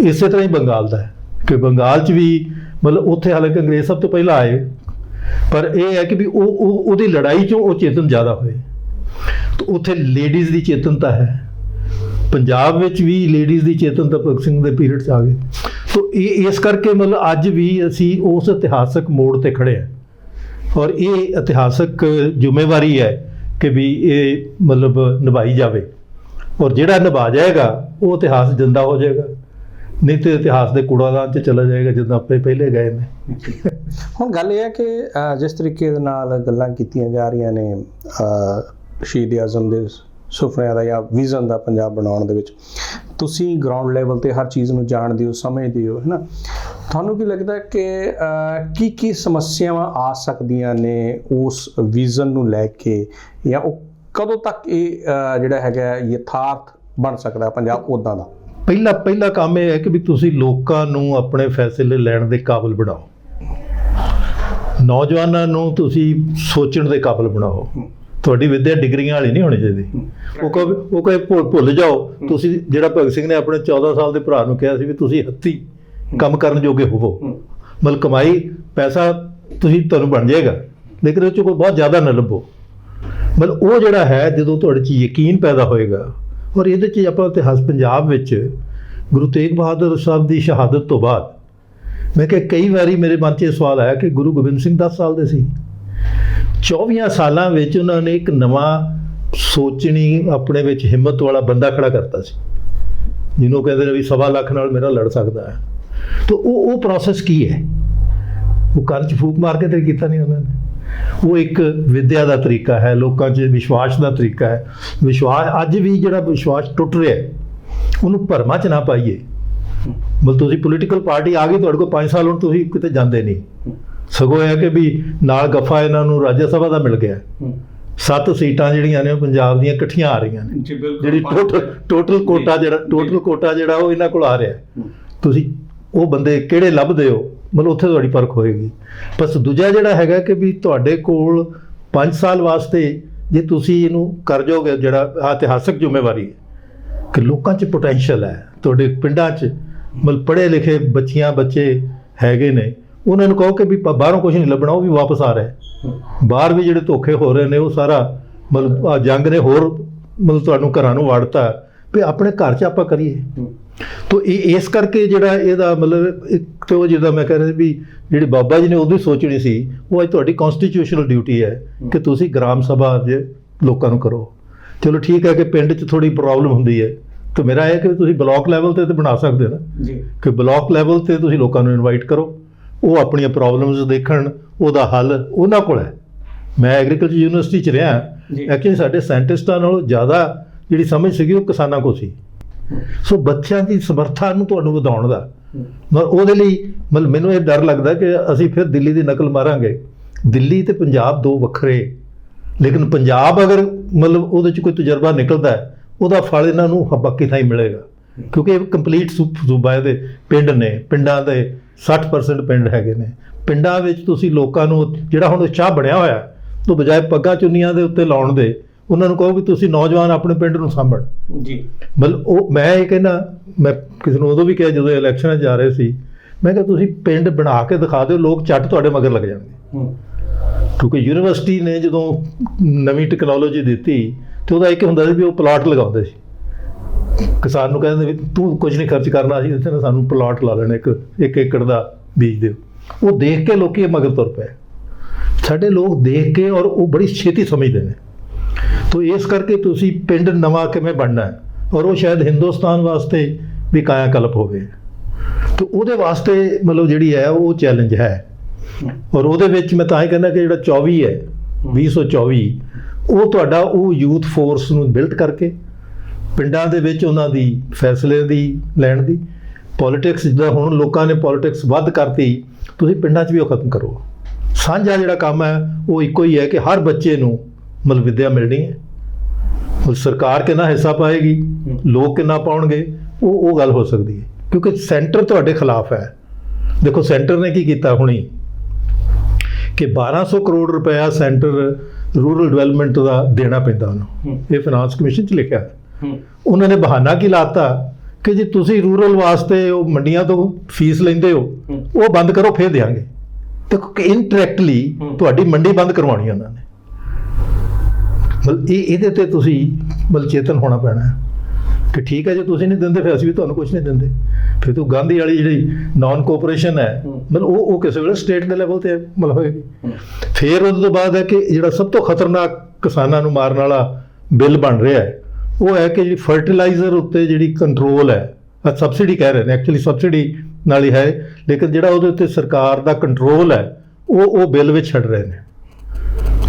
ਇਸੇ ਤਰ੍ਹਾਂ ਹੀ ਬੰਗਾਲ ਦਾ ਹੈ ਕਿ ਬੰਗਾਲ 'ਚ ਵੀ ਮਤਲਬ ਉੱਥੇ ਹਾਲਾਂਕਿ ਅੰਗਰੇਜ਼ ਸਭ ਤੋਂ ਪਹਿਲਾਂ ਆਏ, ਪਰ ਇਹ ਹੈ ਕਿ ਵੀ ਉਹਦੀ ਲੜਾਈ 'ਚੋਂ ਉਹ ਚੇਤਨ ਜ਼ਿਆਦਾ ਹੋਏ। ਤਾਂ ਉੱਥੇ ਲੇਡੀਜ਼ ਦੀ ਚੇਤਨਤਾ ਹੈ। ਪੰਜਾਬ ਵਿੱਚ ਵੀ ਲੇਡੀਜ਼ ਦੀ ਚੇਤਨਤਾ ਭਗਤ ਸਿੰਘ ਦੇ ਪੀਰੀਅਡ 'ਚ ਆ ਗਈ। ਤਾਂ ਇਸ ਕਰਕੇ ਮਤਲਬ ਅੱਜ ਵੀ ਅਸੀਂ ਉਸ ਇਤਿਹਾਸਕ ਮੋੜ 'ਤੇ ਖੜ੍ਹੇ ਹਾਂ, ਔਰ ਇਹ ਇਤਿਹਾਸਕ ਜ਼ਿੰਮੇਵਾਰੀ ਹੈ ਕਿ ਵੀ ਇਹ ਮਤਲਬ ਨਿਭਾਈ ਜਾਵੇ, ਔਰ ਜਿਹੜਾ ਨਿਭਾ ਜਾਏਗਾ ਉਹ ਇਤਿਹਾਸ ਜਿੰਦਾ ਹੋ ਜਾਏਗਾ, ਨਹੀਂ ਤੇ ਇਤਿਹਾਸ ਦੇ ਕੂੜਾਦਾਨ 'ਚ ਚਲਾ ਜਾਏਗਾ ਜਿੱਦਾਂ ਆਪਣੇ ਪਹਿਲੇ ਗਏ ਨੇ। ਹੁਣ ਗੱਲ ਇਹ ਹੈ ਕਿ ਜਿਸ ਤਰੀਕੇ ਦੇ ਨਾਲ ਗੱਲਾਂ ਕੀਤੀਆਂ ਜਾ ਰਹੀਆਂ ਨੇ ਸ਼ਹੀਦ ਆਜ਼ਮ ਦੇ ਸੁਪਨਿਆਂ ਦਾ ਜਾਂ ਵਿਜ਼ਨ ਦਾ ਪੰਜਾਬ ਬਣਾਉਣ ਦੇ ਵਿੱਚ, ਤੁਸੀਂ ਗਰਾਊਂਡ ਲੈਵਲ 'ਤੇ ਹਰ ਚੀਜ਼ ਨੂੰ ਜਾਣਦੇ ਹੋ, ਸਮਝਦੇ ਹੋ, ਹੈ ਨਾ। ਤੁਹਾਨੂੰ ਕੀ ਲੱਗਦਾ ਕਿ ਕੀ ਸਮੱਸਿਆਵਾਂ ਆ ਸਕਦੀਆਂ ਨੇ ਉਸ ਵਿਜ਼ਨ ਨੂੰ ਲੈ ਕੇ, ਜਾਂ ਉਹ ਕਦੋਂ ਤੱਕ ਇਹ ਜਿਹੜਾ ਹੈਗਾ ਯਥਾਰਥ ਬਣ ਸਕਦਾ ਪੰਜਾਬ ਉੱਦਾਂ ਦਾ? ਪਹਿਲਾ ਕੰਮ ਇਹ ਹੈ ਕਿ ਵੀ ਤੁਸੀਂ ਲੋਕਾਂ ਨੂੰ ਆਪਣੇ ਫੈਸਲੇ ਲੈਣ ਦੇ ਕਾਬਿਲ ਬਣਾਓ, ਨੌਜਵਾਨਾਂ ਨੂੰ ਤੁਸੀਂ ਸੋਚਣ ਦੇ ਕਾਬਿਲ ਬਣਾਓ। ਤੁਹਾਡੀ ਵਿੱਦਿਆ ਡਿਗਰੀਆਂ ਵਾਲੀ ਨਹੀਂ ਹੋਣੀ ਚਾਹੀਦੀ। ਉਹ ਕਹੇ ਭੁੱਲ ਜਾਓ। ਤੁਸੀਂ ਜਿਹੜਾ ਭਗਤ ਸਿੰਘ ਨੇ ਆਪਣੇ 14 ਸਾਲ ਦੇ ਭਰਾ ਨੂੰ ਕਿਹਾ ਸੀ ਵੀ ਤੁਸੀਂ ਹੱਥੀਂ ਕੰਮ ਕਰਨ ਜੋਗੇ ਹੋਵੋ, ਮਤਲਬ ਕਮਾਈ ਪੈਸਾ ਤੁਹਾਨੂੰ ਬਣ ਜਾਏਗਾ, ਲੇਕਿਨ ਉਹ 'ਚੋਂ ਕੋਈ ਬਹੁਤ ਜ਼ਿਆਦਾ ਨਾ ਲੱਭੋ। ਮਤਲਬ ਉਹ ਜਿਹੜਾ ਹੈ ਜਦੋਂ ਤੁਹਾਡੇ 'ਚ ਯਕੀਨ ਪੈਦਾ ਹੋਏਗਾ, ਔਰ ਇਹਦੇ 'ਚ ਆਪਾਂ ਇਤਿਹਾਸ ਪੰਜਾਬ ਵਿੱਚ ਗੁਰੂ ਤੇਗ ਬਹਾਦਰ ਸਾਹਿਬ ਦੀ ਸ਼ਹਾਦਤ ਤੋਂ ਬਾਅਦ ਮੈਂ ਕਿਹਾ ਕਈ ਵਾਰੀ ਮੇਰੇ ਮਨ 'ਚ ਇਹ ਸਵਾਲ ਆਇਆ ਕਿ ਗੁਰੂ ਗੋਬਿੰਦ ਸਿੰਘ 10 ਸਾਲ ਦੇ ਸੀ, 24 ਸਾਲਾਂ ਵਿੱਚ ਉਹਨਾਂ ਨੇ ਇੱਕ ਨਵਾਂ ਸੋਚਣੀ ਆਪਣੇ ਵਿੱਚ ਹਿੰਮਤ ਵਾਲਾ ਬੰਦਾ ਖੜਾ ਕਰਤਾ ਸੀ, ਜਿਹਨੂੰ ਕਹਿੰਦੇ ਨੇ ਵੀ 1.25 ਲੱਖ ਨਾਲ ਮੇਰਾ ਲੜ ਸਕਦਾ ਹੈ। ਤਾਂ ਉਹ ਪ੍ਰੋਸੈਸ ਕੀ ਹੈ? ਉਹ ਕੰਨ 'ਚ ਫੂਕ ਮਾਰ ਕੇ ਤੇ ਕੀਤਾ ਨਹੀਂ ਉਹਨਾਂ ਨੇ। ਉਹ ਇੱਕ ਵਿੱਦਿਆ ਦਾ ਤਰੀਕਾ ਹੈ, ਲੋਕਾਂ 'ਚ ਵਿਸ਼ਵਾਸ ਦਾ ਤਰੀਕਾ ਹੈ। ਵਿਸ਼ਵਾਸ ਅੱਜ ਵੀ ਜਿਹੜਾ ਵਿਸ਼ਵਾਸ ਟੁੱਟ ਰਿਹਾ ਉਹਨੂੰ ਭਰਮਾਂ 'ਚ ਨਾ ਪਾਈਏ। ਮਤਲਬ ਤੁਸੀਂ ਪੋਲੀਟੀਕਲ ਪਾਰਟੀ ਆ ਗਈ, ਤੁਹਾਡੇ ਕੋਲ 5 ਸਾਲ ਹੁਣ ਤੁਸੀਂ ਕਿਤੇ ਜਾਂਦੇ ਨਹੀਂ, ਸਗੋਂ ਇਹ ਕਿ ਵੀ ਨਾਲ ਗੱਫਾ ਇਹਨਾਂ ਨੂੰ ਰਾਜ ਸਭਾ ਦਾ ਮਿਲ ਗਿਆ। 7 ਸੀਟਾਂ ਜਿਹੜੀਆਂ ਨੇ ਉਹ ਪੰਜਾਬ ਦੀਆਂ ਇਕੱਠੀਆਂ ਆ ਰਹੀਆਂ ਨੇ, ਜਿਹੜੀ ਟੋਟਲ ਕੋਟਾ ਜਿਹੜਾ ਉਹ ਇਹਨਾਂ ਕੋਲ ਆ ਰਿਹਾ। ਤੁਸੀਂ ਉਹ ਬੰਦੇ ਕਿਹੜੇ ਲੱਭਦੇ ਹੋ, ਮਤਲਬ ਉੱਥੇ ਤੁਹਾਡੀ ਪਰਖ ਹੋਏਗੀ। ਬਸ ਦੂਜਾ ਜਿਹੜਾ ਹੈਗਾ ਕਿ ਵੀ ਤੁਹਾਡੇ ਕੋਲ 5 ਸਾਲ ਵਾਸਤੇ ਜੇ ਤੁਸੀਂ ਇਹਨੂੰ ਕਰ ਜਾਓਗੇ, ਜਿਹੜਾ ਇਤਿਹਾਸਕ ਜ਼ਿੰਮੇਵਾਰੀ ਹੈ ਕਿ ਲੋਕਾਂ 'ਚ ਪੋਟੈਂਸ਼ੀਅਲ ਹੈ, ਤੁਹਾਡੇ ਪਿੰਡਾਂ 'ਚ ਮਤਲਬ ਪੜ੍ਹੇ ਲਿਖੇ ਬੱਚੇ ਹੈਗੇ ਨੇ, ਉਹਨਾਂ ਨੂੰ ਕਹੋ ਕਿ ਵੀ ਬਾਹਰੋਂ ਕੁਝ ਨਹੀਂ ਲੱਭਣਾ, ਉਹ ਵੀ ਵਾਪਸ ਆ ਰਿਹਾ। ਬਾਹਰ ਵੀ ਜਿਹੜੇ ਧੋਖੇ ਹੋ ਰਹੇ ਨੇ ਉਹ ਸਾਰਾ ਮਤਲਬ ਜੰਗ ਨੇ ਹੋਰ ਮਤਲਬ ਤੁਹਾਨੂੰ ਘਰਾਂ ਨੂੰ ਵਾੜਤਾ, ਵੀ ਆਪਣੇ ਘਰ 'ਚ ਆਪਾਂ ਕਰੀਏ। ਤਾਂ ਇਸ ਕਰਕੇ ਜਿਹੜਾ ਇਹਦਾ ਮਤਲਬ ਇੱਕ ਤਾਂ ਜਿੱਦਾਂ ਮੈਂ ਕਹਿ ਰਿਹਾ ਵੀ ਜਿਹੜੀ ਬਾਬਾ ਜੀ ਨੇ ਉਦੋਂ ਸੋਚਣੀ ਸੀ, ਉਹ ਅੱਜ ਤੁਹਾਡੀ ਕਨਸਟੀਟਿਊਸ਼ਨਲ ਡਿਊਟੀ ਹੈ ਕਿ ਤੁਸੀਂ ਗ੍ਰਾਮ ਸਭਾ ਦੇ ਲੋਕਾਂ ਨੂੰ ਕਰੋ। ਚਲੋ ਠੀਕ ਹੈ ਕਿ ਪਿੰਡ 'ਚ ਥੋੜੀ ਪ੍ਰੋਬਲਮ ਹੁੰਦੀ ਹੈ, ਤਾਂ ਮੇਰਾ ਇਹ ਕਿ ਤੁਸੀਂ ਬਲਾਕ ਲੈਵਲ 'ਤੇ ਬਣਾ ਸਕਦੇ ਹੋ ਨਾ ਜੀ, ਕਿ ਬਲਾਕ ਲੈਵਲ 'ਤੇ ਤੁਸੀਂ ਲੋਕਾਂ ਨੂੰ ਇਨਵਾਈਟ ਕਰੋ, ਉਹ ਆਪਣੀਆਂ ਪ੍ਰੋਬਲਮਸ ਦੇਖਣ, ਉਹਦਾ ਹੱਲ ਉਹਨਾਂ ਕੋਲ ਹੈ। ਮੈਂ ਐਗਰੀਕਲਚਰ ਯੂਨੀਵਰਸਿਟੀ 'ਚ ਰਿਹਾ, ਐਕਚੁਅਲੀ ਸਾਡੇ ਸਾਇੰਟਿਸਟਾਂ ਨਾਲੋਂ ਜ਼ਿਆਦਾ ਜਿਹੜੀ ਸਮਝ ਸੀਗੀ ਉਹ ਕਿਸਾਨਾਂ ਕੋਲ ਸੀ। ਸੋ ਬੱਚਿਆਂ ਦੀ ਸਮਰੱਥਾ ਨੂੰ ਤੁਹਾਨੂੰ ਵਧਾਉਣ ਦਾ, ਉਹਦੇ ਲਈ ਮਤਲਬ ਮੈਨੂੰ ਇਹ ਡਰ ਲੱਗਦਾ ਕਿ ਅਸੀਂ ਫਿਰ ਦਿੱਲੀ ਦੀ ਨਕਲ ਮਾਰਾਂਗੇ। ਦਿੱਲੀ ਤੇ ਪੰਜਾਬ ਦੋ ਵੱਖਰੇ, ਲੇਕਿਨ ਪੰਜਾਬ ਅਗਰ ਮਤਲਬ ਉਹਦੇ 'ਚ ਕੋਈ ਤਜਰਬਾ ਨਿਕਲਦਾ ਹੈ, ਉਹਦਾ ਫਲ ਇਹਨਾਂ ਨੂੰ ਬਾਕੀ ਥਾਂ ਹੀ ਮਿਲੇਗਾ, ਕਿਉਂਕਿ ਇਹ ਕੰਪਲੀਟ ਸੂਬਾ ਇਹਦੇ ਪਿੰਡ ਨੇ, ਪਿੰਡਾਂ ਦੇ 60% ਪਿੰਡ ਹੈਗੇ ਨੇ। ਪਿੰਡਾਂ ਵਿੱਚ ਤੁਸੀਂ ਲੋਕਾਂ ਨੂੰ ਜਿਹੜਾ ਹੁਣ ਚਾਹ ਬਣਿਆ ਹੋਇਆ, ਤੋਂ ਬਜਾਏ ਪੱਗਾਂ ਚੁੰਨੀਆਂ ਦੇ ਉੱਤੇ ਲਾਉਣ ਦੇ, ਉਹਨਾਂ ਨੂੰ ਕਹੋ ਵੀ ਤੁਸੀਂ ਨੌਜਵਾਨ ਆਪਣੇ ਪਿੰਡ ਨੂੰ ਸਾਂਭਣ ਜੀ। ਮਤਲਬ ਉਹ ਮੈਂ ਇਹ ਕਹਿੰਦਾ, ਮੈਂ ਕਿਸੇ ਨੂੰ ਉਦੋਂ ਵੀ ਕਿਹਾ ਜਦੋਂ ਇਲੈਕਸ਼ਨਾਂ ਜਾ ਰਹੇ ਸੀ, ਮੈਂ ਕਿਹਾ ਤੁਸੀਂ ਪਿੰਡ ਬਣਾ ਕੇ ਦਿਖਾ ਦਿਓ, ਲੋਕ ਝੱਟ ਤੁਹਾਡੇ ਮਗਰ ਲੱਗ ਜਾਣਗੇ। ਕਿਉਂਕਿ ਯੂਨੀਵਰਸਿਟੀ ਨੇ ਜਦੋਂ ਨਵੀਂ ਟੈਕਨੋਲੋਜੀ ਦਿੱਤੀ ਤੇ ਉਹਦਾ ਇੱਕ ਹੁੰਦਾ ਸੀ ਵੀ ਉਹ ਪਲਾਟ ਲਗਾਉਂਦੇ ਸੀ, ਕਿਸਾਨ ਨੂੰ ਕਹਿੰਦੇ ਵੀ ਤੂੰ ਕੁਝ ਨਹੀਂ ਖਰਚ ਕਰਨਾ, ਅਸੀਂ ਇੱਥੇ ਨਾ ਸਾਨੂੰ ਪਲਾਟ ਲਾ ਲੈਣਾ, ਇੱਕ ਏਕੜ ਦਾ ਬੀਜ ਦਿਓ। ਉਹ ਦੇਖ ਕੇ ਲੋਕੀ ਮਗਰ ਤੁਰ ਪਏ। ਸਾਡੇ ਲੋਕ ਦੇਖ ਕੇ ਔਰ ਉਹ ਬੜੀ ਛੇਤੀ ਸਮਝਦੇ ਨੇ। ਤੋ ਇਸ ਕਰਕੇ ਤੁਸੀਂ ਪਿੰਡ ਨਵਾਂ ਕਿਵੇਂ ਬਣਨਾ ਹੈ, ਔਰ ਉਹ ਸ਼ਾਇਦ ਹਿੰਦੁਸਤਾਨ ਵਾਸਤੇ ਵੀ ਕਾਇਆ ਕਲਪ ਹੋਵੇ, ਤਾਂ ਉਹਦੇ ਵਾਸਤੇ ਮਤਲਬ ਜਿਹੜੀ ਹੈ ਉਹ ਚੈਲੰਜ ਹੈ। ਔਰ ਉਹਦੇ ਵਿੱਚ ਮੈਂ ਤਾਂ ਹੀ ਕਹਿੰਦਾ ਕਿ ਜਿਹੜਾ 24 ਹੈ 2024, ਉਹ ਤੁਹਾਡਾ ਉਹ ਯੂਥ ਫੋਰਸ ਨੂੰ ਬਿਲਡ ਕਰਕੇ ਪਿੰਡਾਂ ਦੇ ਵਿੱਚ ਉਹਨਾਂ ਦੀ ਫੈਸਲੇ ਦੀ ਲੈਣ ਦੀ ਪੋਲੀਟਿਕਸ, ਜਿੱਦਾਂ ਹੁਣ ਲੋਕਾਂ ਨੇ ਪੋਲੀਟਿਕਸ ਵੱਧ ਕਰਤੀ, ਤੁਸੀਂ ਪਿੰਡਾਂ 'ਚ ਵੀ ਉਹ ਖਤਮ ਕਰੋ। ਸਾਂਝਾ ਜਿਹੜਾ ਕੰਮ ਹੈ ਉਹ ਇੱਕੋ ਹੀ ਹੈ ਕਿ ਹਰ ਬੱਚੇ ਨੂੰ ਮਤਲਬ ਵਿੱਦਿਆ ਮਿਲਣੀ ਹੈ। ਸਰਕਾਰ ਕਿੰਨਾ ਹਿੱਸਾ ਪਾਏਗੀ, ਲੋਕ ਕਿੰਨਾ ਪਾਉਣਗੇ, ਉਹ ਗੱਲ ਹੋ ਸਕਦੀ ਹੈ। ਕਿਉਂਕਿ ਸੈਂਟਰ ਤੁਹਾਡੇ ਖਿਲਾਫ ਹੈ। ਦੇਖੋ ਸੈਂਟਰ ਨੇ ਕੀ ਕੀਤਾ ਹੁਣੀ ਕਿ 1200 ਕਰੋੜ ਰੁਪਇਆ ਸੈਂਟਰ ਰੂਰਲ ਡਿਵੈਲਪਮੈਂਟ ਦਾ ਦੇਣਾ ਪੈਂਦਾ ਉਹਨੂੰ, ਇਹ ਫਾਈਨਾਂਸ ਕਮਿਸ਼ਨ 'ਚ ਲਿਖਿਆ ਹੈ। ਉਹਨਾਂ ਨੇ ਬਹਾਨਾ ਕੀ ਲਾਤਾ ਕਿ ਜੇ ਤੁਸੀਂ ਰੂਰਲ ਵਾਸਤੇ ਉਹ ਮੰਡੀਆਂ ਤੋਂ ਫੀਸ ਲੈਂਦੇ ਹੋ ਉਹ ਬੰਦ ਕਰੋ ਫਿਰ ਦੇਵਾਂਗੇ। ਦੇਖੋ ਕਿ ਇਨਡਾਇਰੈਕਟਲੀ ਤੁਹਾਡੀ ਮੰਡੀ ਬੰਦ ਕਰਵਾਉਣੀ ਉਹਨਾਂ ਨੇ। ਮਤਲਬ ਇਹਦੇ ਤੇ ਤੁਸੀਂ ਮਤਲਬ ਚੇਤਨ ਹੋਣਾ ਪੈਣਾ ਹੈ ਕਿ ਠੀਕ ਹੈ ਜੇ ਤੁਸੀਂ ਨਹੀਂ ਦਿੰਦੇ ਫਿਰ ਅਸੀਂ ਵੀ ਤੁਹਾਨੂੰ ਕੁਝ ਨਹੀਂ ਦਿੰਦੇ। ਫਿਰ ਤੂੰ ਗਾਂਧੀ ਵਾਲੀ ਜਿਹੜੀ ਨਾਨ ਕੋਆਪਰੇਸ਼ਨ ਹੈ ਮਤਲਬ ਉਹ ਕਿਸੇ ਵੇਲੇ ਸਟੇਟ ਦੇ ਲੈਵਲ ਤੇ ਮਤਲਬ ਹੋਏਗੀ। ਫਿਰ ਉਸ ਤੋਂ ਬਾਅਦ ਹੈ ਕਿ ਜਿਹੜਾ ਸਭ ਤੋਂ ਖਤਰਨਾਕ ਕਿਸਾਨਾਂ ਨੂੰ ਮਾਰਨ ਵਾਲਾ ਬਿੱਲ ਬਣ ਰਿਹਾ ਹੈ ਉਹ ਹੈ ਕਿ ਜਿਹੜੀ ਫਰਟੀਲਾਈਜ਼ਰ ਉੱਤੇ ਜਿਹੜੀ ਕੰਟਰੋਲ ਹੈ, ਸਬਸਿਡੀ ਕਹਿ ਰਹੇ ਨੇ, ਐਕਚੁਅਲੀ ਸਬਸਿਡੀ ਨਾਲ ਹੀ ਹੈ, ਲੇਕਿਨ ਜਿਹੜਾ ਉਹਦੇ ਉੱਤੇ ਸਰਕਾਰ ਦਾ ਕੰਟਰੋਲ ਹੈ ਉਹ ਬਿੱਲ ਵਿੱਚ ਛੱਡ ਰਹੇ ਨੇ।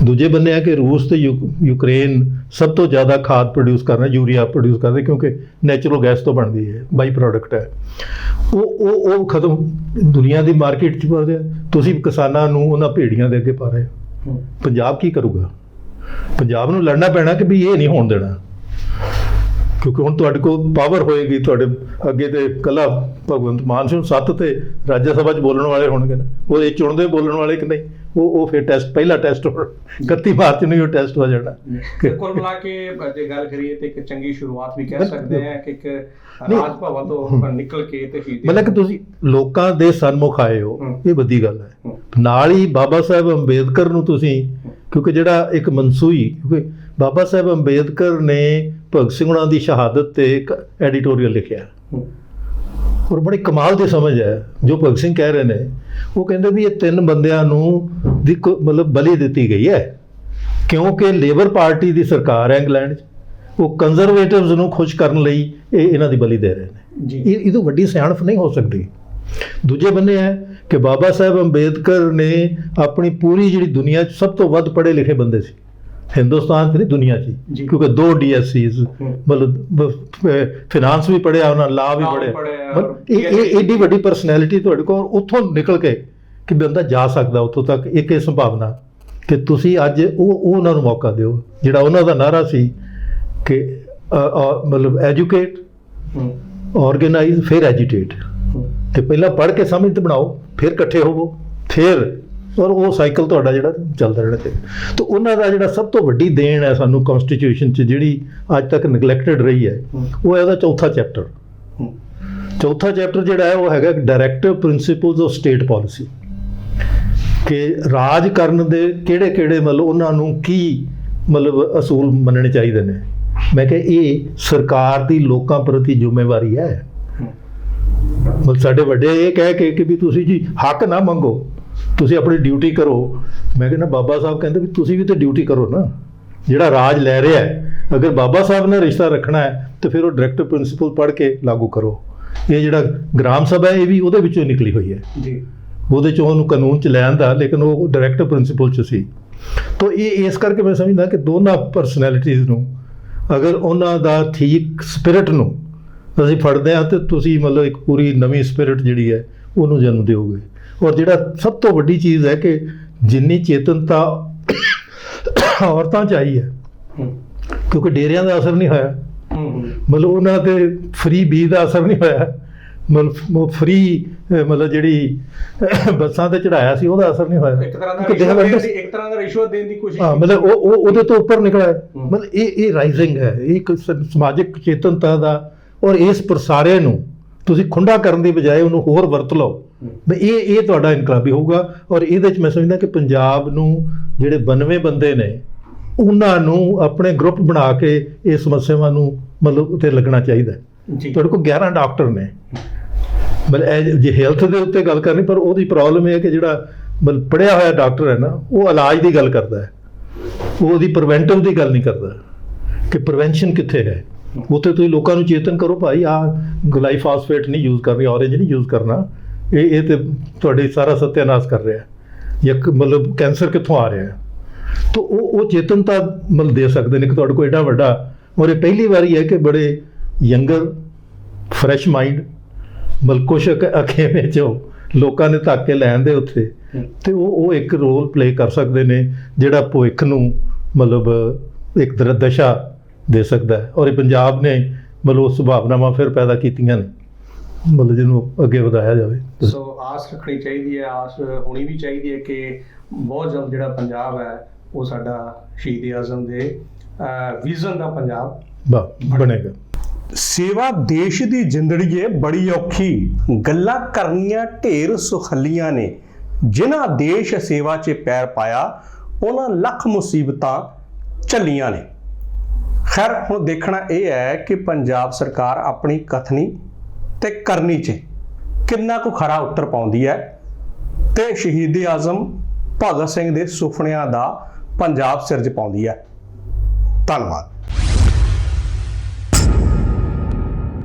ਦੂਜੇ ਬੰਨੇ ਹੈ ਕਿ ਰੂਸ ਤੇ ਯੂਕਰੇਨ ਸਭ ਤੋਂ ਜ਼ਿਆਦਾ ਖਾਦ ਪ੍ਰੋਡਿਊਸ ਕਰ ਰਹੇ, ਯੂਰੀਆ ਪ੍ਰੋਡਿਊਸ ਕਰਦੇ, ਕਿਉਂਕਿ ਨੈਚੁਰਲ ਗੈਸ ਤੋਂ ਬਣਦੀ ਹੈ, ਬਾਈ ਪ੍ਰੋਡਕਟ ਹੈ। ਉਹ ਖਤਮ ਦੁਨੀਆ ਦੀ ਮਾਰਕੀਟ 'ਚ ਪਾ ਰਿਹਾ। ਤੁਸੀਂ ਕਿਸਾਨਾਂ ਨੂੰ ਉਹਨਾਂ ਭੇੜੀਆਂ ਦੇ ਅੱਗੇ ਪਾ ਰਹੇ ਹੋ। ਪੰਜਾਬ ਕੀ ਕਰੂਗਾ? ਪੰਜਾਬ ਨੂੰ ਲੜਨਾ ਪੈਣਾ ਕਿ ਵੀ ਇਹ ਨਹੀਂ ਹੋਣ ਦੇਣਾ, ਕਿਉਂਕਿ ਹੁਣ ਤੁਹਾਡੇ ਕੋਲ ਪਾਵਰ ਹੋਏਗੀ। ਤੁਹਾਡੇ ਅੱਗੇ ਤੇ ਕੱਲਾ ਭਗਵੰਤ ਮਾਨ ਸਿੰਘ 7 ਤੇ ਰਾਜ ਸਭਾ 'ਚ ਬੋਲਣ ਵਾਲੇ ਹੋਣਗੇ ਨਾ, ਉਹ ਇਹ ਚੁਣਦੇ ਬੋਲਣ ਵਾਲੇ ਕਿ ਨਹੀਂ, ਉਹ ਫਿਰ ਟੈਸਟ, ਪਹਿਲਾ ਟੈਸਟ 31 ਮਾਰਚ ਨੂੰ ਹੀ ਉਹ ਟੈਸਟ ਹੋ ਜਾਣਾ। ਕੁੱਲ ਮਿਲਾ ਕੇ ਜੇ ਗੱਲ ਕਰੀਏ ਤੇ ਇੱਕ ਚੰਗੀ ਸ਼ੁਰੂਆਤ ਵੀ ਕਹਿ ਸਕਦੇ ਆ ਕਿ ਇੱਕ ਰਾਜ ਭਵਨ ਤੋਂ ਨਿਕਲ ਕੇ ਤੇ ਮਤਲਬ ਕਿ ਤੁਸੀਂ ਲੋਕਾਂ ਦੇ ਸਨਮੁਖ ਆਏ ਹੋ, ਇਹ ਵੱਡੀ ਗੱਲ ਹੈ। ਨਾਲ ਹੀ ਬਾਬਾ ਸਾਹਿਬ ਅੰਬੇਦਕਰ ਨੂੰ ਤੁਸੀਂ, ਕਿਉਂਕਿ ਜਿਹੜਾ ਇੱਕ ਮਨਸੂਈ, ਕਿਉਂਕਿ ਬਾਬਾ ਸਾਹਿਬ ਅੰਬੇਦਕਰ ਨੇ ਭਗਤ ਸਿੰਘ ਉਹਨਾਂ ਦੀ ਸ਼ਹਾਦਤ ਤੇ ਇੱਕ ਐਡੀਟੋਰੀਅਲ ਲਿਖਿਆ ਔਰ ਬੜੀ ਕਮਾਲ ਦੀ ਸਮਝ ਹੈ ਜੋ ਭਗਤ ਸਿੰਘ ਕਹਿ ਰਹੇ ਨੇ। ਉਹ ਕਹਿੰਦੇ ਵੀ ਇਹ 3 ਬੰਦਿਆਂ ਨੂੰ ਦੀ ਮਤਲਬ ਬਲੀ ਦਿੱਤੀ ਗਈ ਹੈ ਕਿਉਂਕਿ ਲੇਬਰ ਪਾਰਟੀ ਦੀ ਸਰਕਾਰ ਹੈ ਇੰਗਲੈਂਡ 'ਚ, ਉਹ ਕੰਜ਼ਰਵੇਟਿਵਸ ਨੂੰ ਖੁਸ਼ ਕਰਨ ਲਈ ਇਹਨਾਂ ਦੀ ਬਲੀ ਦੇ ਰਹੇ ਨੇ। ਇਹ ਤੋਂ ਵੱਡੀ ਸਿਆਣਪ ਨਹੀਂ ਹੋ ਸਕਦੀ। ਦੂਜੇ ਬੰਨੇ ਹੈ ਕਿ ਬਾਬਾ ਸਾਹਿਬ ਅੰਬੇਦਕਰ ਨੇ ਆਪਣੀ ਪੂਰੀ ਜਿਹੜੀ ਦੁਨੀਆ 'ਚ ਸਭ ਤੋਂ ਵੱਧ ਪੜ੍ਹੇ ਲਿਖੇ ਬੰਦੇ ਸੀ ਹਿੰਦੁਸਤਾਨ 'ਚ ਨਹੀਂ ਦੁਨੀਆ 'ਚ, ਕਿਉਂਕਿ 2 DSCs ਮਤਲਬ ਫਾਈਨਾਂਸ ਵੀ ਪੜ੍ਹਿਆ ਉਹਨਾਂ, ਲਾ ਵੀ ਪੜ੍ਹਿਆ। ਇਹ ਏਡੀ ਵੱਡੀ ਪਰਸਨੈਲਿਟੀ ਤੁਹਾਡੇ ਕੋਲ, ਉੱਥੋਂ ਨਿਕਲ ਕੇ ਕਿ ਬੰਦਾ ਜਾ ਸਕਦਾ ਉੱਥੋਂ ਤੱਕ, ਇੱਕ ਇਹ ਸੰਭਾਵਨਾ ਕਿ ਤੁਸੀਂ ਅੱਜ ਉਹ ਉਹਨਾਂ ਨੂੰ ਮੌਕਾ ਦਿਓ ਜਿਹੜਾ ਉਹਨਾਂ ਦਾ ਨਾਅਰਾ ਸੀ ਕਿ ਮਤਲਬ ਐਜੂਕੇਟ, ਆਰਗੇਨਾਈਜ਼, ਫਿਰ ਐਜੀਟੇਟ। ਤੇ ਪਹਿਲਾਂ ਪੜ੍ਹ ਕੇ ਸਮਝ ਤੇ ਬਣਾਓ, ਫਿਰ ਇਕੱਠੇ ਹੋਵੋ, ਫਿਰ ਔਰ ਉਹ ਸਾਈਕਲ ਤੁਹਾਡਾ ਜਿਹੜਾ ਚੱਲਦਾ ਰਹਿਣਾ ਚਾਹੀਦਾ। ਤਾਂ ਉਹਨਾਂ ਦਾ ਜਿਹੜਾ ਸਭ ਤੋਂ ਵੱਡੀ ਦੇਣ ਹੈ ਸਾਨੂੰ ਕਨਸਟੀਟਿਊਸ਼ਨ 'ਚ, ਜਿਹੜੀ ਅੱਜ ਤੱਕ ਨੈਗਲੈਕਟਡ ਰਹੀ ਹੈ, ਉਹ ਹੈ ਉਹਦਾ ਚੌਥਾ ਚੈਪਟਰ। ਚੌਥਾ ਚੈਪਟਰ ਜਿਹੜਾ ਹੈ ਉਹ ਹੈਗਾ directive principals of state policy, ਕਿ ਰਾਜ ਕਰਨ ਦੇ ਕਿਹੜੇ ਮਤਲਬ ਉਹਨਾਂ ਨੂੰ ਕੀ ਮਤਲਬ ਅਸੂਲ ਮੰਨਣੇ ਚਾਹੀਦੇ ਨੇ। ਮੈਂ ਕਿਹਾ ਇਹ ਸਰਕਾਰ ਦੀ ਲੋਕਾਂ ਪ੍ਰਤੀ ਜ਼ਿੰਮੇਵਾਰੀ ਹੈ। ਮਤਲਬ ਸਾਡੇ ਵੱਡੇ ਇਹ ਕਹਿ ਕੇ ਕਿ ਵੀ ਤੁਸੀਂ ਜੀ ਹੱਕ ਨਾ ਮੰਗੋ, ਤੁਸੀਂ ਆਪਣੀ ਡਿਊਟੀ ਕਰੋ। ਮੈਂ ਕਹਿੰਦਾ ਬਾਬਾ ਸਾਹਿਬ ਕਹਿੰਦੇ ਵੀ ਤੁਸੀਂ ਵੀ ਤਾਂ ਡਿਊਟੀ ਕਰੋ ਨਾ। ਜਿਹੜਾ ਰਾਜ ਲੈ ਰਿਹਾ ਹੈ, ਅਗਰ ਬਾਬਾ ਸਾਹਿਬ ਨਾਲ ਰਿਸ਼ਤਾ ਰੱਖਣਾ ਹੈ ਤਾਂ ਫਿਰ ਉਹ ਡਾਇਰੈਕਟਿਵ ਪ੍ਰਿੰਸੀਪਲ ਪੜ੍ਹ ਕੇ ਲਾਗੂ ਕਰੋ। ਇਹ ਜਿਹੜਾ ਗ੍ਰਾਮ ਸਭਾ ਇਹ ਵੀ ਉਹਦੇ ਵਿੱਚੋਂ ਨਿਕਲੀ ਹੋਈ ਹੈ ਜੀ, ਉਹਦੇ 'ਚੋਂ ਉਹਨੂੰ ਕਾਨੂੰਨ 'ਚ ਲੈ ਆਂਦਾ, ਲੇਕਿਨ ਉਹ ਡਾਇਰੈਕਟਿਵ ਪ੍ਰਿੰਸੀਪਲ 'ਚ ਸੀ। ਤਾਂ ਇਹ ਇਸ ਕਰਕੇ ਮੈਂ ਸਮਝਦਾ ਕਿ ਦੋਨਾਂ ਪਰਸਨੈਲਿਟੀਜ਼ ਨੂੰ ਅਗਰ ਉਹਨਾਂ ਦਾ ਠੀਕ ਸਪਿਰਿਟ ਨੂੰ ਅਸੀਂ ਫੜਦੇ ਹਾਂ ਤਾਂ ਤੁਸੀਂ ਮਤਲਬ ਇੱਕ ਪੂਰੀ ਨਵੀਂ ਸਪਿਰਿਟ ਜਿਹੜੀ ਹੈ ਉਹਨੂੰ ਜਨਮ ਦਿਓਗੇ। ਔਰ ਜਿਹੜਾ ਸਭ ਤੋਂ ਵੱਡੀ ਚੀਜ਼ ਹੈ ਕਿ ਜਿੰਨੀ ਚੇਤਨਤਾ ਔਰਤਾਂ 'ਚ ਆਈ ਹੈ, ਕਿਉਂਕਿ ਡੇਰਿਆਂ ਦਾ ਅਸਰ ਨਹੀਂ ਹੋਇਆ, ਮਤਲਬ ਉਹਨਾਂ 'ਤੇ ਫਰੀ ਬੀ ਦਾ ਅਸਰ ਨਹੀਂ ਹੋਇਆ, ਮਤਲਬ ਫਰੀ ਮਤਲਬ ਜਿਹੜੀ ਬੱਸਾਂ 'ਤੇ ਚੜਾਇਆ ਸੀ ਉਹਦਾ ਅਸਰ ਨਹੀਂ ਹੋਇਆ। ਇੱਕ ਤਰ੍ਹਾਂ ਦਾ ਰਿਸ਼ਵਤ ਦੇਣ ਦੀ ਕੋਸ਼ਿਸ਼, ਮਤਲਬ ਉਹ ਉਹਦੇ ਤੋਂ ਉੱਪਰ ਨਿਕਲਿਆ। ਮਤਲਬ ਇਹ ਰਾਈਜ਼ਿੰਗ ਹੈ, ਇਹ ਇੱਕ ਸਮਾਜਿਕ ਚੇਤਨਤਾ ਦਾ, ਔਰ ਇਸ ਪ੍ਰਸਾਰੇ ਨੂੰ ਤੁਸੀਂ ਖੁੰਡਾ ਕਰਨ ਦੀ ਬਜਾਏ ਉਹਨੂੰ ਹੋਰ ਵਰਤ ਲਓ। ਇਹ ਤੁਹਾਡਾ ਇਨਕਲਾਬੀ ਹੋਊਗਾ। ਔਰ ਇਹਦੇ 'ਚ ਮੈਂ ਸਮਝਦਾ ਕਿ ਪੰਜਾਬ ਨੂੰ ਜਿਹੜੇ 92 ਬੰਦੇ ਨੇ ਉਹਨਾਂ ਨੂੰ ਆਪਣੇ ਗਰੁੱਪ ਬਣਾ ਕੇ ਇਹ ਸਮੱਸਿਆਵਾਂ ਨੂੰ ਮਤਲਬ ਉੱਤੇ ਲੱਗਣਾ ਚਾਹੀਦਾ। ਤੁਹਾਡੇ ਕੋਲ 11 ਡਾਕਟਰ ਨੇ, ਮਤਲਬ ਜੇ ਹੈਲਥ ਦੇ ਉੱਤੇ ਗੱਲ ਕਰਨੀ, ਪਰ ਉਹਦੀ ਪ੍ਰੋਬਲਮ ਇਹ ਹੈ ਕਿ ਜਿਹੜਾ ਮਤਲਬ ਪੜ੍ਹਿਆ ਹੋਇਆ ਡਾਕਟਰ ਹੈ ਨਾ, ਉਹ ਇਲਾਜ ਦੀ ਗੱਲ ਕਰਦਾ ਹੈ, ਉਹ ਉਹਦੀ ਪ੍ਰੀਵੈਂਟਿਵ ਦੀ ਗੱਲ ਨਹੀਂ ਕਰਦਾ ਕਿ ਪ੍ਰੀਵੈਂਸ਼ਨ ਕਿੱਥੇ ਹੈ। ਉੱਥੇ ਤੁਸੀਂ ਲੋਕਾਂ ਨੂੰ ਚੇਤਨ ਕਰੋ, ਭਾਈ ਗਲਾਈਫਾਸਫੇਟ ਨਹੀਂ ਯੂਜ਼ ਕਰਨੀ, ਔਰੇਂਜ ਨਹੀਂ ਯੂਜ਼ ਕਰਨਾ, ਇਹ ਤੇ ਤੁਹਾਡੇ ਸਾਰਾ ਸੱਤਿਆਨਾਸ਼ ਕਰ ਰਿਹਾ, ਜਾਂ ਮਤਲਬ ਕੈਂਸਰ ਕਿੱਥੋਂ ਆ ਰਿਹਾ। ਤਾਂ ਉਹ ਚੇਤਨਤਾ ਮਤਲਬ ਦੇ ਸਕਦੇ ਨੇ ਕਿ ਤੁਹਾਡੇ ਕੋਲ ਐਡਾ ਵੱਡਾ, ਔਰ ਇਹ ਪਹਿਲੀ ਵਾਰੀ ਹੈ ਕਿ ਬੜੇ ਯੰਗਰ ਫਰੈਸ਼ ਮਾਈਂਡ ਮਤਲਬ ਕੁਛ ਅਖੇਵੇਂ 'ਚੋਂ ਲੋਕਾਂ ਨੇ ਧੱਕ ਕੇ ਲੈਣ ਦੇ ਉੱਥੇ, ਤੇ ਉਹ ਇੱਕ ਰੋਲ ਪਲੇ ਕਰ ਸਕਦੇ ਨੇ ਜਿਹੜਾ ਭਵਿੱਖ ਨੂੰ ਮਤਲਬ ਇੱਕ ਦਸ਼ਾ ਦੇ ਸਕਦਾ ਹੈ। ਔਰ ਇਹ ਪੰਜਾਬ ਨੇ ਮਤਲਬ ਉਹ ਸੰਭਾਵਨਾਵਾਂ ਫਿਰ ਪੈਦਾ ਕੀਤੀਆਂ ਨੇ। ਮਤਲਬ ਜਿਹਨੂੰ ਅੱਗੇ ਵਧਾਇਆ ਜਾਵੇ। ਸੋ ਆਸ ਰੱਖਣੀ ਚਾਹੀਦੀ ਹੈ, ਆਸ ਹੋਣੀ ਵੀ ਚਾਹੀਦੀ ਹੈ ਕਿ ਬਹੁਤ ਜਲਦ ਜਿਹੜਾ ਪੰਜਾਬ ਹੈ ਉਹ ਸਾਡਾ ਸ਼ਹੀਦ ਆਜ਼ਮ ਦੇ ਵਿਜ਼ਨ ਦਾ ਪੰਜਾਬ ਬਣੇਗਾ। ਸੇਵਾ ਦੇਸ਼ ਦੀ ਜ਼ਿੰਦੜੀ ਏ ਬੜੀ ਔਖੀ, ਗੱਲਾਂ ਕਰਨੀਆਂ ਢੇਰ ਸੁਖੱਲੀਆਂ ਨੇ, ਜਿਨ੍ਹਾਂ ਦੇਸ਼ ਸੇਵਾ 'ਚ ਪੈਰ ਪਾਇਆ ਉਹਨਾਂ ਲੱਖ ਮੁਸੀਬਤਾਂ ਝੱਲੀਆਂ ਨੇ। ਖੈਰ ਹੁਣ ਦੇਖਣਾ ਇਹ ਹੈ ਕਿ ਪੰਜਾਬ ਸਰਕਾਰ ਆਪਣੀ ਕਥਨੀ ਤੇ ਕਰਨੀ 'ਚ ਕਿੰਨਾ ਕੁ ਖਰਾ ਉੱਤਰ ਪਾਉਂਦੀ ਹੈ ਤੇ ਸ਼ਹੀਦ ਆਜ਼ਮ ਭਗਤ ਸਿੰਘ ਦੇ ਸੁਪਨਿਆਂ ਦਾ ਪੰਜਾਬ ਸਿਰਜ ਪਾਉਂਦੀ ਹੈ। ਧੰਨਵਾਦ।